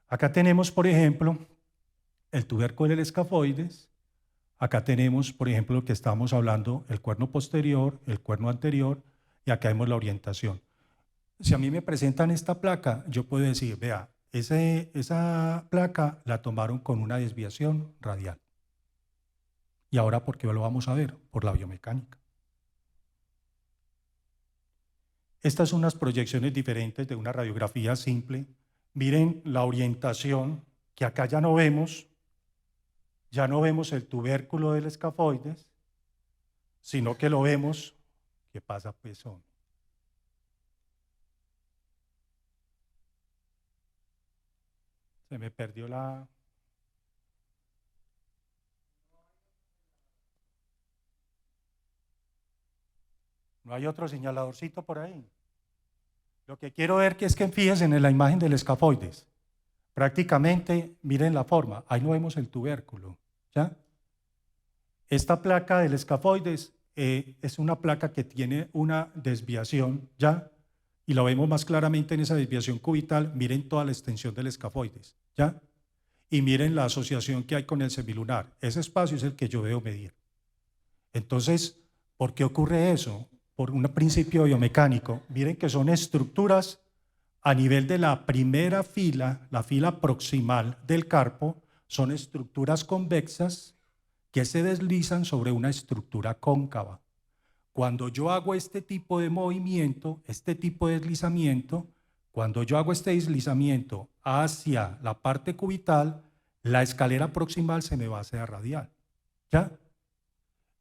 Acá tenemos, por ejemplo, el tubérculo del escafoides. Acá tenemos, por ejemplo, lo que estamos hablando, el cuerno posterior, el cuerno anterior, y acá vemos la orientación. Si a mí me presentan esta placa, yo puedo decir, vea, esa placa la tomaron con una desviación radial. ¿Y ahora por qué lo vamos a ver? Por la biomecánica. Estas son unas proyecciones diferentes de una radiografía simple. Miren la orientación, que acá ya no vemos el tubérculo del escafoides, sino que lo vemos, ¿qué pasa pues? Se me perdió la... ¿No hay otro señaladorcito por ahí? Lo que quiero ver que es que fíjense en la imagen del escafoides. Prácticamente, miren la forma, ahí no vemos el tubérculo, ¿ya? Esta placa del escafoides es una placa que tiene una desviación, ¿ya? Y lo vemos más claramente en esa desviación cubital. Miren toda la extensión del escafoides, ¿ya? Y miren la asociación que hay con el semilunar. Ese espacio es el que yo debo medir. Entonces, ¿por qué ocurre eso? Por un principio biomecánico. Miren que son estructuras a nivel de la primera fila, la fila proximal del carpo, son estructuras convexas que se deslizan sobre una estructura cóncava. Cuando yo hago este tipo de movimiento, este tipo de deslizamiento, cuando yo hago este deslizamiento hacia la parte cubital, la escalera proximal se me va hacia radial, ¿ya?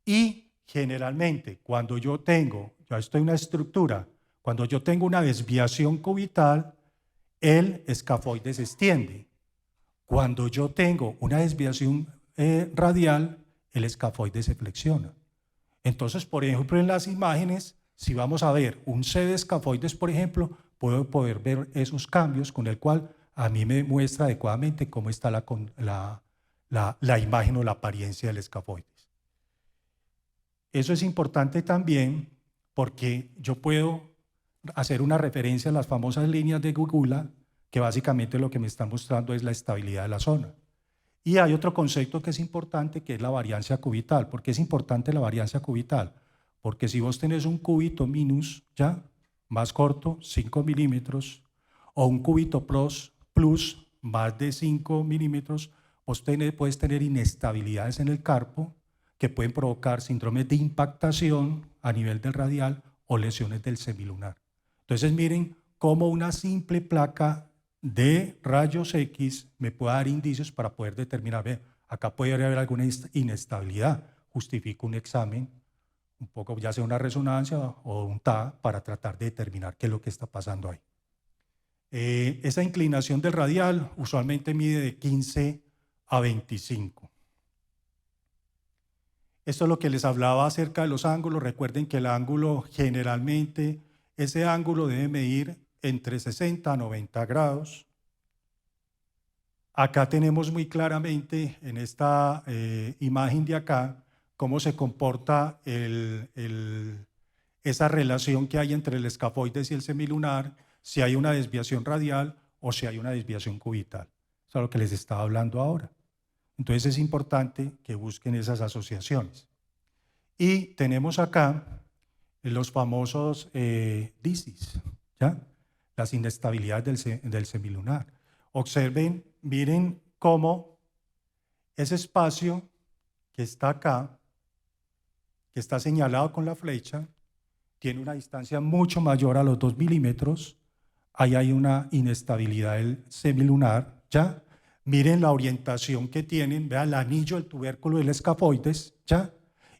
Y generalmente cuando yo tengo, esto es una estructura, cuando yo tengo una desviación cubital, el escafoide se extiende. Cuando yo tengo una desviación radial, el escafoide se flexiona. Entonces, por ejemplo, en las imágenes, si vamos a ver un C de escafoides, por ejemplo, puedo poder ver esos cambios con el cual a mí me muestra adecuadamente cómo está la imagen o la apariencia del escafoides. Eso es importante también porque yo puedo hacer una referencia a las famosas líneas de Gugula, que básicamente lo que me están mostrando es la estabilidad de la zona. Y hay otro concepto que es importante, que es la variancia cubital. ¿Por qué es importante la variancia cubital? Porque si vos tenés un cúbito minus, ¿ya? Más corto, 5 milímetros, o un cúbito plus más de 5 milímetros, vos puedes tener inestabilidades en el carpo que pueden provocar síndromes de impactación a nivel del radial o lesiones del semilunar. Entonces miren cómo una simple placa de rayos X me puede dar indicios para poder determinar, ve, acá puede haber alguna inestabilidad, justifico un examen, un poco ya sea una resonancia o un TA para tratar de determinar qué es lo que está pasando ahí. Esa inclinación del radial usualmente mide de 15 a 25. Esto es lo que les hablaba acerca de los ángulos. Recuerden que el ángulo generalmente, ese ángulo debe medir entre 60 a 90 grados. Acá tenemos muy claramente en esta imagen de acá cómo se comporta esa relación que hay entre el escafoides y el semilunar, si hay una desviación radial o si hay una desviación cubital. Eso es lo que les estaba hablando ahora. Entonces es importante que busquen esas asociaciones. Y tenemos acá los famosos DISIs, ¿ya? Las inestabilidades del semilunar. Observen, miren cómo ese espacio que está acá, que está señalado con la flecha, tiene una distancia mucho mayor a los 2 milímetros. Ahí hay una inestabilidad del semilunar, ¿ya? Miren la orientación que tienen, vean el anillo del tubérculo del escafoides, ¿ya?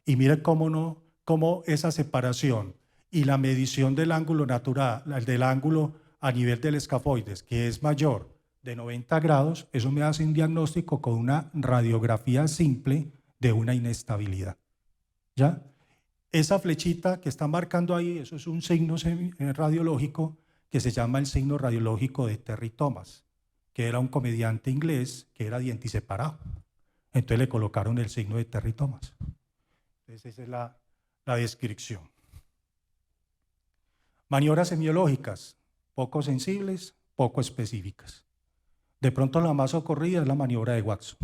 Y miren cómo esa separación y la medición del ángulo natural, del ángulo a nivel del escafoides, que es mayor de 90 grados, eso me hace un diagnóstico con una radiografía simple de una inestabilidad, ¿ya? Esa flechita que está marcando ahí, eso es un signo radiológico que se llama el signo radiológico de Terry Thomas, que era un comediante inglés que era dientiseparado. Entonces le colocaron el signo de Terry Thomas. Entonces esa es la descripción. Maniobras semiológicas, poco sensibles, poco específicas. De pronto la más ocurrida es la maniobra de Watson.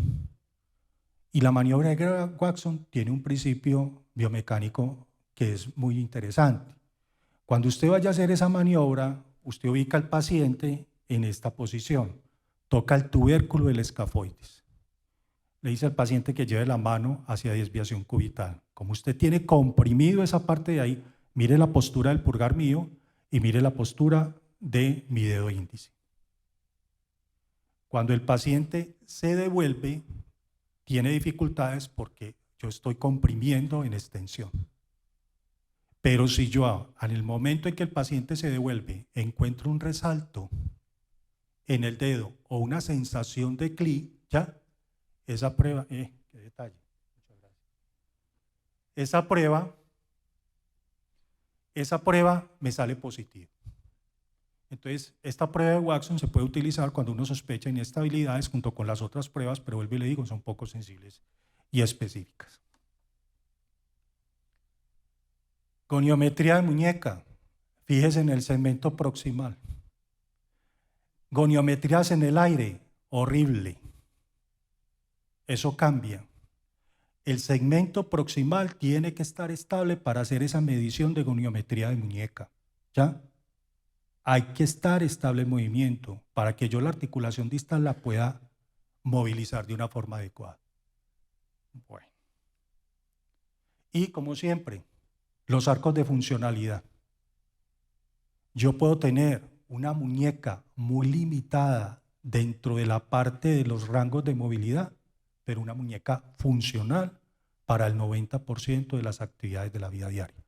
Y la maniobra de Watson tiene un principio biomecánico que es muy interesante. Cuando usted vaya a hacer esa maniobra, usted ubica al paciente en esta posición, toca el tubérculo del escafoides. Le dice al paciente que lleve la mano hacia desviación cubital. Como usted tiene comprimido esa parte de ahí, mire la postura del pulgar mío y mire la postura de mi dedo índice. Cuando el paciente se devuelve, tiene dificultades porque yo estoy comprimiendo en extensión. Pero si yo, en el momento en que el paciente se devuelve, encuentro un resalto en el dedo o una sensación de clic, ya, esa prueba, qué detalle, muchas gracias. Esa prueba me sale positiva. Entonces, esta prueba de Watson se puede utilizar cuando uno sospecha inestabilidades junto con las otras pruebas, pero vuelvo y le digo, son poco sensibles y específicas. Goniometría de muñeca. Fíjese en el segmento proximal. Goniometrías en el aire. Horrible. Eso cambia. El segmento proximal tiene que estar estable para hacer esa medición de goniometría de muñeca. ¿Ya? Hay que estar estable en movimiento para que yo la articulación distal la pueda movilizar de una forma adecuada. Bueno. Y como siempre, los arcos de funcionalidad. Yo puedo tener una muñeca muy limitada dentro de la parte de los rangos de movilidad, pero una muñeca funcional para el 90% de las actividades de la vida diaria.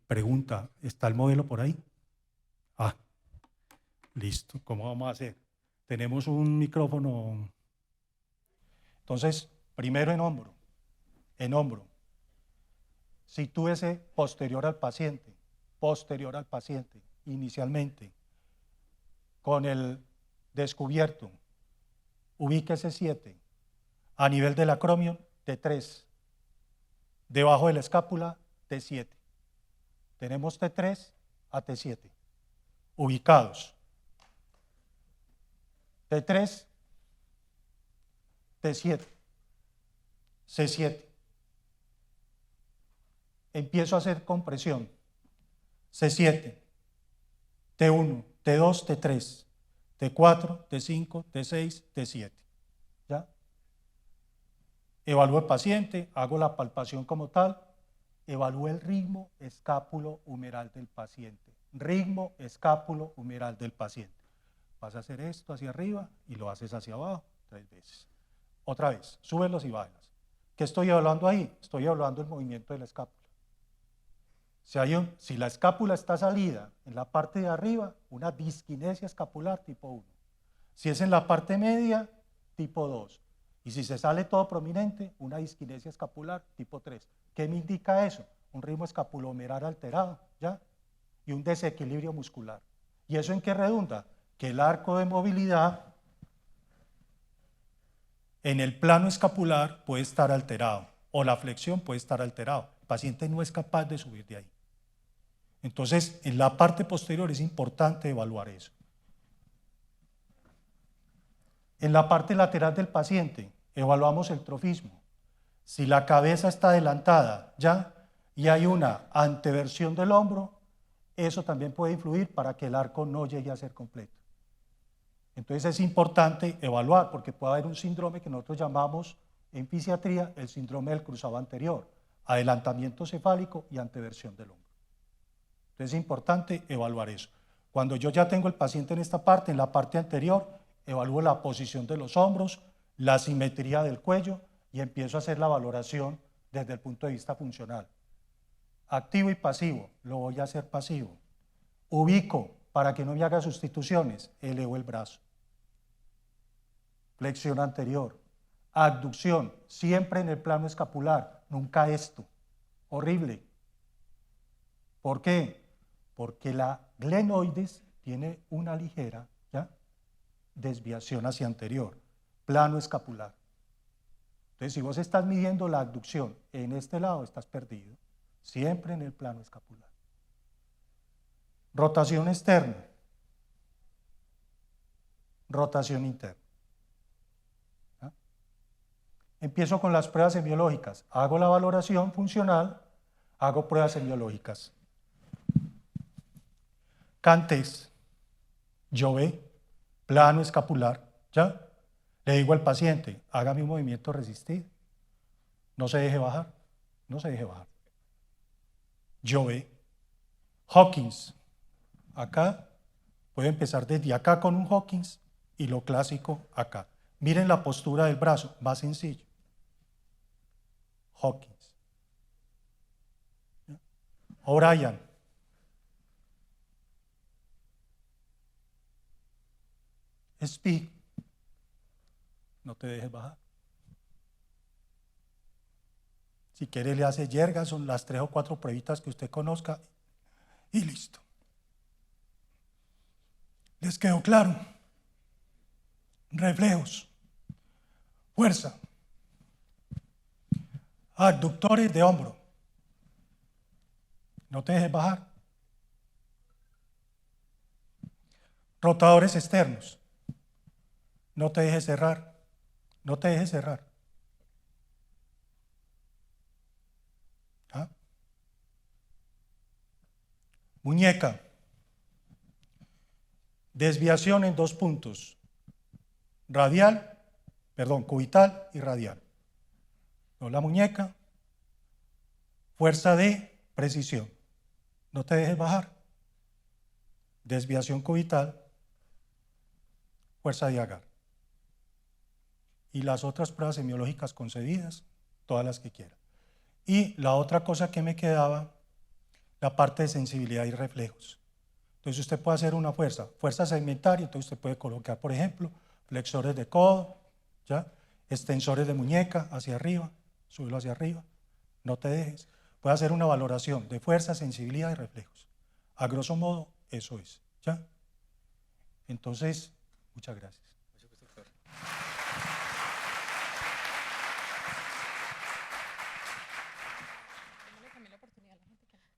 Pregunta, ¿está el modelo por ahí? Ah, listo. ¿Cómo vamos a hacer? Tenemos un micrófono. Entonces, primero en hombro. En hombro. Sitúese posterior al paciente, inicialmente, con el descubierto, ubíquese 7, a nivel del acromion, T3, debajo de la escápula, T7. Tenemos T3 a T7, ubicados. T3, T7, C7. Empiezo a hacer compresión. C7, T1, T2, T3, T4, T5, T6, T7. ¿Ya? Evalúo el paciente, hago la palpación como tal, evalúo el ritmo escápulo-humeral del paciente. Ritmo escápulo-humeral del paciente. Vas a hacer esto hacia arriba y lo haces hacia abajo 3 veces. Otra vez, súbelos y bájalos. ¿Qué estoy evaluando ahí? Estoy evaluando el movimiento de la escápula. Si la escápula está salida en la parte de arriba, una disquinesia escapular tipo 1. Si es en la parte media, tipo 2. Y si se sale todo prominente, una disquinesia escapular tipo 3. ¿Qué me indica eso? Un ritmo escapulohumeral alterado, ¿ya? Y un desequilibrio muscular. ¿Y eso en qué redunda? Que el arco de movilidad en el plano escapular puede estar alterado o la flexión puede estar alterado. El paciente no es capaz de subir de ahí. Entonces, en la parte posterior es importante evaluar eso. En la parte lateral del paciente, evaluamos el trofismo. Si la cabeza está adelantada, ¿ya? Y hay una anteversión del hombro, eso también puede influir para que el arco no llegue a ser completo. Entonces es importante evaluar, porque puede haber un síndrome que nosotros llamamos en fisiatría el síndrome del cruzado anterior, adelantamiento cefálico y anteversión del hombro. Entonces es importante evaluar eso. Cuando yo ya tengo el paciente en esta parte, en la parte anterior, evalúo la posición de los hombros, la simetría del cuello y empiezo a hacer la valoración desde el punto de vista funcional. Activo y pasivo, lo voy a hacer pasivo. Ubico, para que no me haga sustituciones, elevo el brazo. Flexión anterior. Abducción, siempre en el plano escapular, nunca esto. Horrible. ¿Por qué? Porque la glenoides tiene una ligera, ¿ya?, desviación hacia anterior, plano escapular. Entonces, si vos estás midiendo la abducción en este lado, estás perdido, siempre en el plano escapular. Rotación externa, rotación interna. ¿Ya? Empiezo con las pruebas semiológicas, hago la valoración funcional, hago pruebas semiológicas. Cantes, Jove, plano escapular, ¿ya? Le digo al paciente, hágame un movimiento resistido, no se deje bajar, no se deje bajar. Jove, Hawkins, acá, puede empezar desde acá con un Hawkins y lo clásico acá. Miren la postura del brazo, más sencillo. Hawkins. O'Brien. Speak. No te dejes bajar. Si quiere le hace yerga, son las 3 o 4 pruebitas que usted conozca y listo. ¿Les quedó claro? Reflejos, fuerza, abductores de hombro, No te dejes bajar. Rotadores externos. No te dejes cerrar. No te dejes cerrar. ¿Ah? Muñeca. Desviación en 2 puntos. Cubital y radial. No, la muñeca. Fuerza de precisión. No te dejes bajar. Desviación cubital. Fuerza de agarre. Y las otras pruebas semiológicas concedidas, todas las que quiera. Y la otra cosa que me quedaba, la parte de sensibilidad y reflejos. Entonces usted puede hacer una fuerza segmentaria, entonces usted puede colocar, por ejemplo, flexores de codo, ¿ya? Extensores de muñeca hacia arriba, subirlo hacia arriba, no te dejes. Puede hacer una valoración de fuerza, sensibilidad y reflejos. A grosso modo, eso es, ¿ya? Entonces, muchas gracias.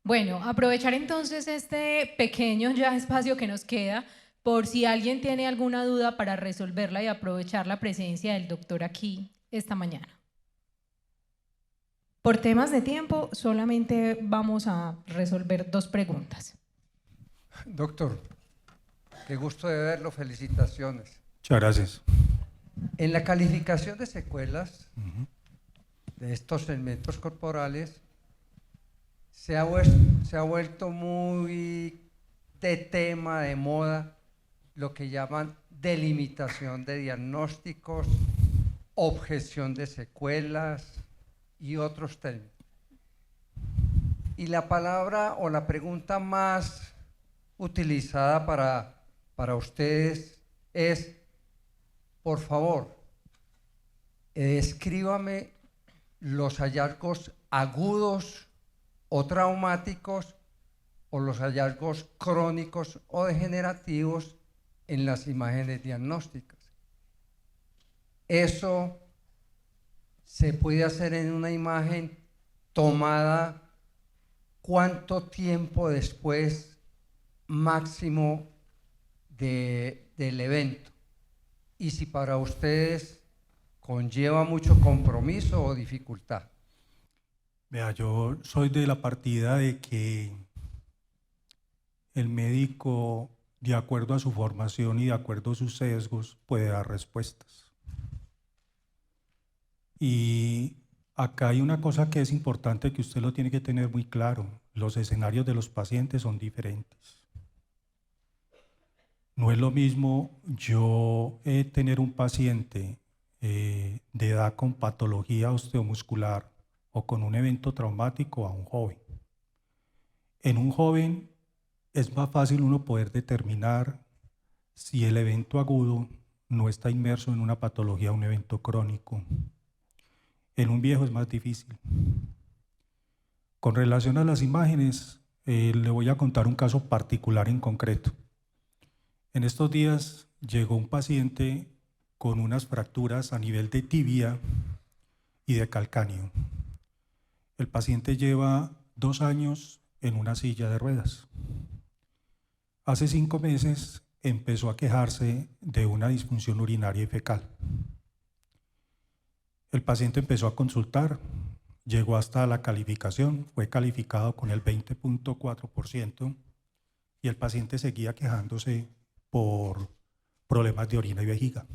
Bueno, aprovechar entonces este pequeño ya espacio que nos queda por si alguien tiene alguna duda para resolverla y aprovechar la presencia del doctor aquí esta mañana. Por temas de tiempo, solamente vamos a resolver 2 preguntas. Doctor, qué gusto de verlo, felicitaciones. Muchas gracias. En la calificación de secuelas de estos segmentos corporales se ha vuelto muy de tema, de moda, lo que llaman delimitación de diagnósticos, objeción de secuelas y otros términos. Y la palabra o la pregunta más utilizada para ustedes es, por favor, escríbame los hallazgos agudos o traumáticos o los hallazgos crónicos o degenerativos en las imágenes diagnósticas. Eso se puede hacer en una imagen tomada cuánto tiempo después máximo del evento, y si para ustedes conlleva mucho compromiso o dificultad. Vea, yo soy de la partida de que el médico, de acuerdo a su formación y de acuerdo a sus sesgos, puede dar respuestas. Y acá hay una cosa que es importante que usted lo tiene que tener muy claro. Los escenarios de los pacientes son diferentes. No es lo mismo yo tener un paciente de edad con patología osteomuscular o con un evento traumático a un joven. En un joven es más fácil uno poder determinar si el evento agudo no está inmerso en una patología o un evento crónico. En un viejo es más difícil. Con relación a las imágenes, le voy a contar un caso particular en concreto. En estos días llegó un paciente con unas fracturas a nivel de tibia y de calcáneo. El paciente lleva 2 años en una silla de ruedas. Hace 5 meses empezó a quejarse de una disfunción urinaria y fecal. El paciente empezó a consultar, llegó hasta la calificación, fue calificado con el 20.4% y el paciente seguía quejándose por problemas de orina y vejiga.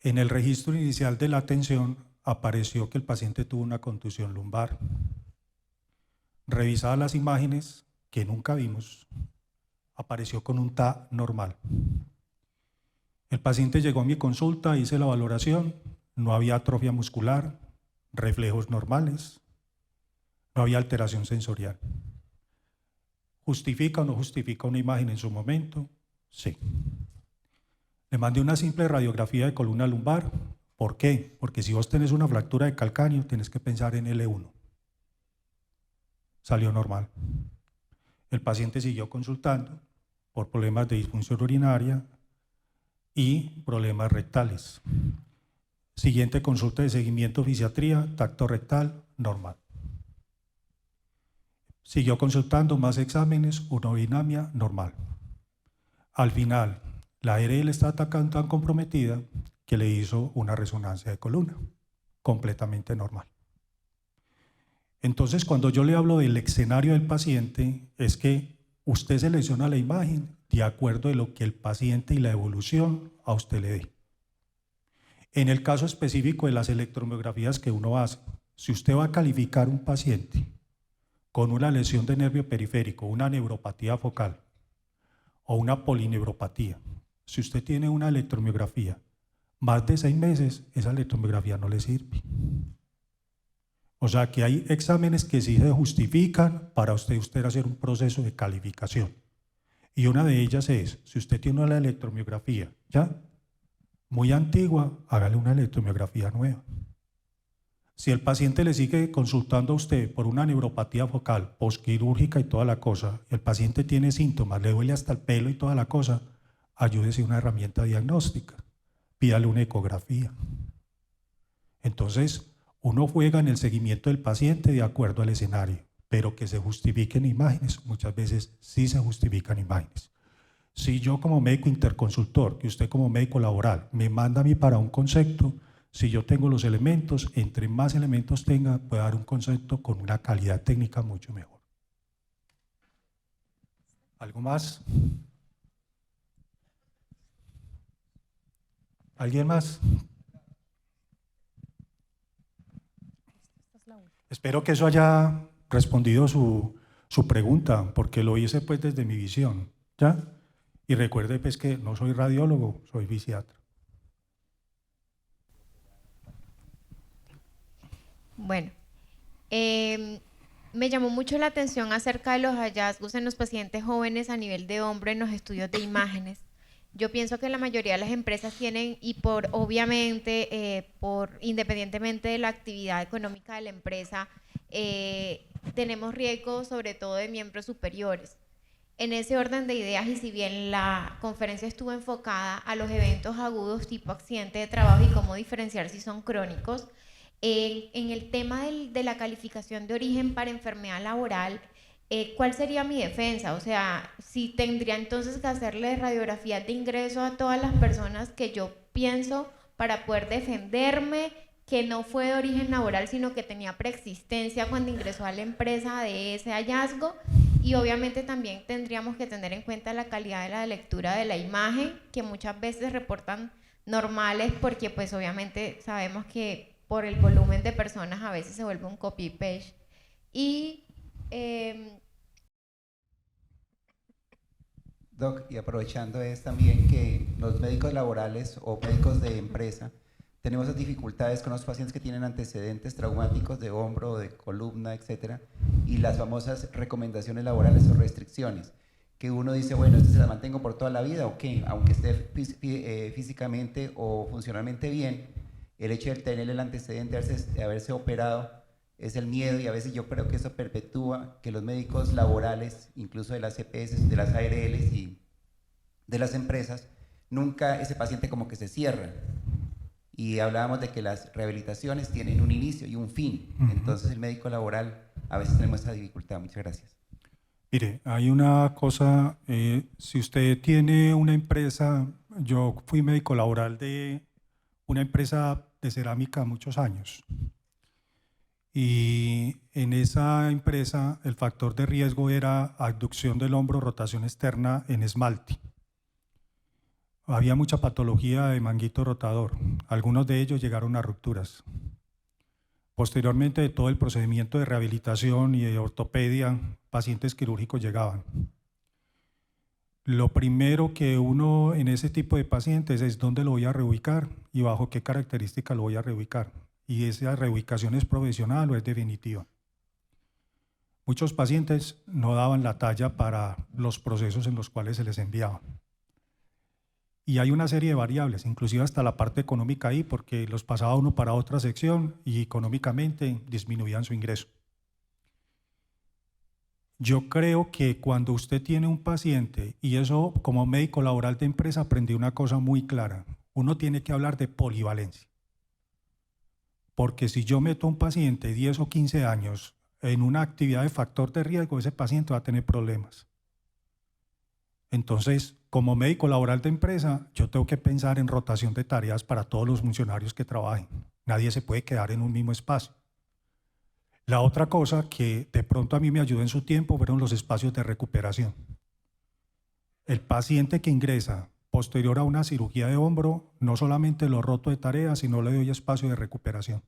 En el registro inicial de la atención apareció que el paciente tuvo una contusión lumbar. Revisadas las imágenes, que nunca vimos, apareció con un TA normal. El paciente llegó a mi consulta, hice la valoración, no había atrofia muscular, reflejos normales, no había alteración sensorial. ¿Justifica o no justifica una imagen en su momento? Sí. Le mandé una simple radiografía de columna lumbar. ¿Por qué? Porque si vos tenés una fractura de calcáneo, tenés que pensar en L1. Salió normal. El paciente siguió consultando por problemas de disfunción urinaria y problemas rectales. Siguiente consulta de seguimiento fisiatría, tacto rectal, normal. Siguió consultando más exámenes, urodinamia normal. Al final, la ARL está tan comprometida que le hizo una resonancia de columna, completamente normal. Entonces, cuando yo le hablo del escenario del paciente, es que usted selecciona la imagen de acuerdo a lo que el paciente y la evolución a usted le dé. En el caso específico de las electromiografías que uno hace, si usted va a calificar un paciente con una lesión de nervio periférico, una neuropatía focal o una polineuropatía, si usted tiene una electromiografía más de 6 meses, esa electromiografía no le sirve. O sea que hay exámenes que sí se justifican para usted hacer un proceso de calificación. Y una de ellas es, si usted tiene una electromiografía ya muy antigua, hágale una electromiografía nueva. Si el paciente le sigue consultando a usted por una neuropatía focal, postquirúrgica y toda la cosa, el paciente tiene síntomas, le duele hasta el pelo y toda la cosa, ayúdese a una herramienta diagnóstica, pídale una ecografía. Entonces, uno juega en el seguimiento del paciente de acuerdo al escenario, pero que se justifiquen imágenes, muchas veces sí se justifican imágenes. Si yo como médico interconsultor, que usted como médico laboral, me manda a mí para un concepto, si yo tengo los elementos, entre más elementos tenga, puede dar un concepto con una calidad técnica mucho mejor. ¿Algo más? ¿Alguien más? Espero que eso haya respondido su pregunta, porque lo hice pues desde mi visión, ¿ya? Y recuerde pues que no soy radiólogo, soy fisiatra. Bueno, me llamó mucho la atención acerca de los hallazgos en los pacientes jóvenes a nivel de hombro en los estudios de imágenes. Yo pienso que la mayoría de las empresas tienen, y obviamente, independientemente de la actividad económica de la empresa, tenemos riesgo sobre todo de miembros superiores. En ese orden de ideas, y si bien la conferencia estuvo enfocada a los eventos agudos tipo accidente de trabajo y cómo diferenciar si son crónicos, en el tema de la calificación de origen para enfermedad laboral, ¿cuál sería mi defensa? O sea, si tendría entonces que hacerle radiografías de ingreso a todas las personas que yo pienso para poder defenderme, que no fue de origen laboral, sino que tenía preexistencia cuando ingresó a la empresa de ese hallazgo. Y obviamente también tendríamos que tener en cuenta la calidad de la lectura de la imagen, que muchas veces reportan normales, porque pues obviamente sabemos que por el volumen de personas a veces se vuelve un copy-paste. Y Doc, y aprovechando es también que los médicos laborales o médicos de empresa tenemos esas dificultades con los pacientes que tienen antecedentes traumáticos de hombro, de columna, etcétera, y las famosas recomendaciones laborales o restricciones, que uno dice, bueno, ¿esto se las mantengo por toda la vida o qué? Aunque esté físicamente o funcionalmente bien, el hecho de tener el antecedente de haberse operado es el miedo, y a veces yo creo que eso perpetúa que los médicos laborales, incluso de las EPS, de las ARLs y de las empresas, nunca ese paciente como que se cierra. Y hablábamos de que las rehabilitaciones tienen un inicio y un fin. Entonces el médico laboral a veces tenemos esa dificultad. Muchas gracias. Mire, hay una cosa, si usted tiene una empresa, yo fui médico laboral de una empresa de cerámica muchos años. Y en esa empresa el factor de riesgo era abducción del hombro, rotación externa en esmalte. Había mucha patología de manguito rotador. Algunos de ellos llegaron a rupturas. Posteriormente de todo el procedimiento de rehabilitación y de ortopedia, pacientes quirúrgicos llegaban. Lo primero que uno en ese tipo de pacientes es dónde lo voy a reubicar y bajo qué característica lo voy a reubicar. Y esa reubicación es profesional o es definitiva. Muchos pacientes no daban la talla para los procesos en los cuales se les enviaba. Y hay una serie de variables, inclusive hasta la parte económica ahí, porque los pasaba uno para otra sección y económicamente disminuían su ingreso. Yo creo que cuando usted tiene un paciente, y eso como médico laboral de empresa aprendí una cosa muy clara, uno tiene que hablar de polivalencia. Porque si yo meto a un paciente 10 o 15 años en una actividad de factor de riesgo, ese paciente va a tener problemas. Entonces, como médico laboral de empresa, yo tengo que pensar en rotación de tareas para todos los funcionarios que trabajen. Nadie se puede quedar en un mismo espacio. La otra cosa que de pronto a mí me ayudó en su tiempo fueron los espacios de recuperación. El paciente que ingresa posterior a una cirugía de hombro, no solamente lo roto de tareas, sino le doy espacio de recuperación.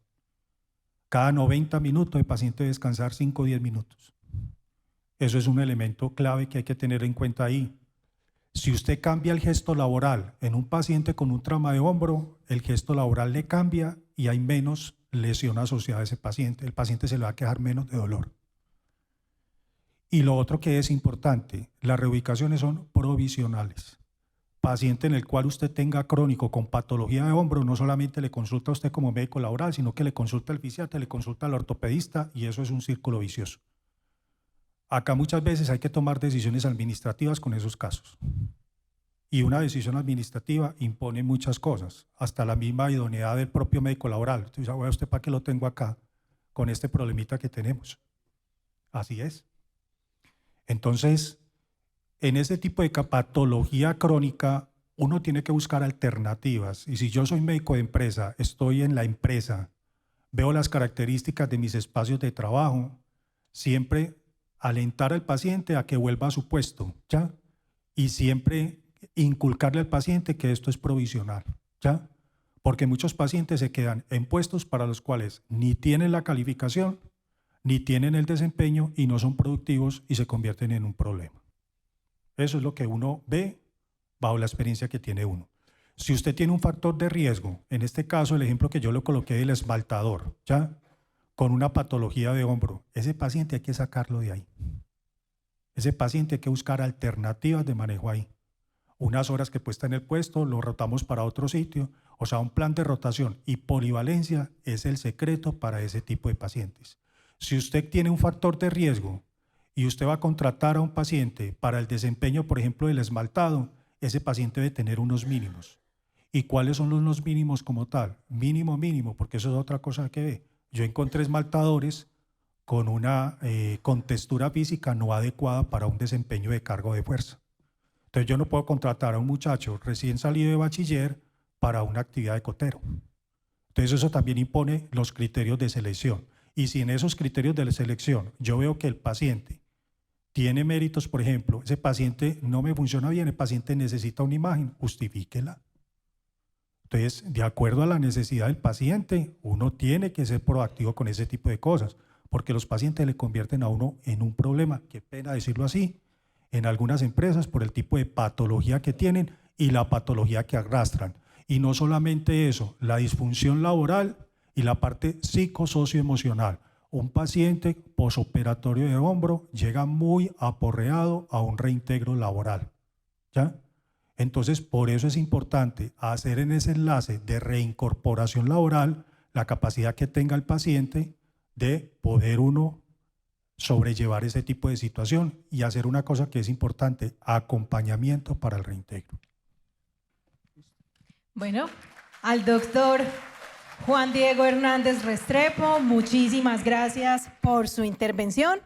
Cada 90 minutos el paciente debe descansar 5 o 10 minutos. Eso es un elemento clave que hay que tener en cuenta ahí. Si usted cambia el gesto laboral en un paciente con un trauma de hombro, el gesto laboral le cambia y hay menos lesión asociada a ese paciente. El paciente se le va a quejar menos de dolor. Y lo otro que es importante, las reubicaciones son provisionales. Paciente en el cual usted tenga crónico con patología de hombro, no solamente le consulta a usted como médico laboral, sino que le consulta al fisiatra, le consulta al ortopedista y eso es un círculo vicioso. Acá muchas veces hay que tomar decisiones administrativas con esos casos. Y una decisión administrativa impone muchas cosas, hasta la misma idoneidad del propio médico laboral. Entonces, ¿a usted para qué lo tengo acá con este problemita que tenemos? Así es. Entonces, en este tipo de patología crónica, uno tiene que buscar alternativas. Y si yo soy médico de empresa, estoy en la empresa, veo las características de mis espacios de trabajo, siempre alentar al paciente a que vuelva a su puesto, ¿ya? Y siempre inculcarle al paciente que esto es provisional, ¿ya? Porque muchos pacientes se quedan en puestos para los cuales ni tienen la calificación, ni tienen el desempeño y no son productivos y se convierten en un problema. Eso es lo que uno ve bajo la experiencia que tiene uno. Si usted tiene un factor de riesgo, en este caso el ejemplo que yo le coloqué del esmaltador, ¿ya? Con una patología de hombro, ese paciente hay que sacarlo de ahí. Ese paciente hay que buscar alternativas de manejo ahí. Unas horas que puesta en el puesto, lo rotamos para otro sitio. O sea, un plan de rotación y polivalencia es el secreto para ese tipo de pacientes. Si usted tiene un factor de riesgo y usted va a contratar a un paciente para el desempeño, por ejemplo, del esmaltado, ese paciente debe tener unos mínimos. ¿Y cuáles son los mínimos como tal? Mínimo, porque eso es otra cosa que ve. Yo encontré esmaltadores con una contextura física no adecuada para un desempeño de cargo de fuerza. Entonces yo no puedo contratar a un muchacho recién salido de bachiller para una actividad de cotero. Entonces eso también impone los criterios de selección. Y si en esos criterios de selección yo veo que el paciente tiene méritos, por ejemplo, ese paciente no me funciona bien, el paciente necesita una imagen, justifíquela. Entonces, de acuerdo a la necesidad del paciente, uno tiene que ser proactivo con ese tipo de cosas, porque los pacientes le convierten a uno en un problema, qué pena decirlo así, en algunas empresas por el tipo de patología que tienen y la patología que arrastran. Y no solamente eso, la disfunción laboral y la parte psicosocioemocional. Un paciente posoperatorio de hombro llega muy aporreado a un reintegro laboral, ¿ya? Entonces, por eso es importante hacer en ese enlace de reincorporación laboral la capacidad que tenga el paciente de poder uno sobrellevar ese tipo de situación y hacer una cosa que es importante, acompañamiento para el reintegro. Bueno, al doctor Juan Diego Hernández Restrepo, muchísimas gracias por su intervención.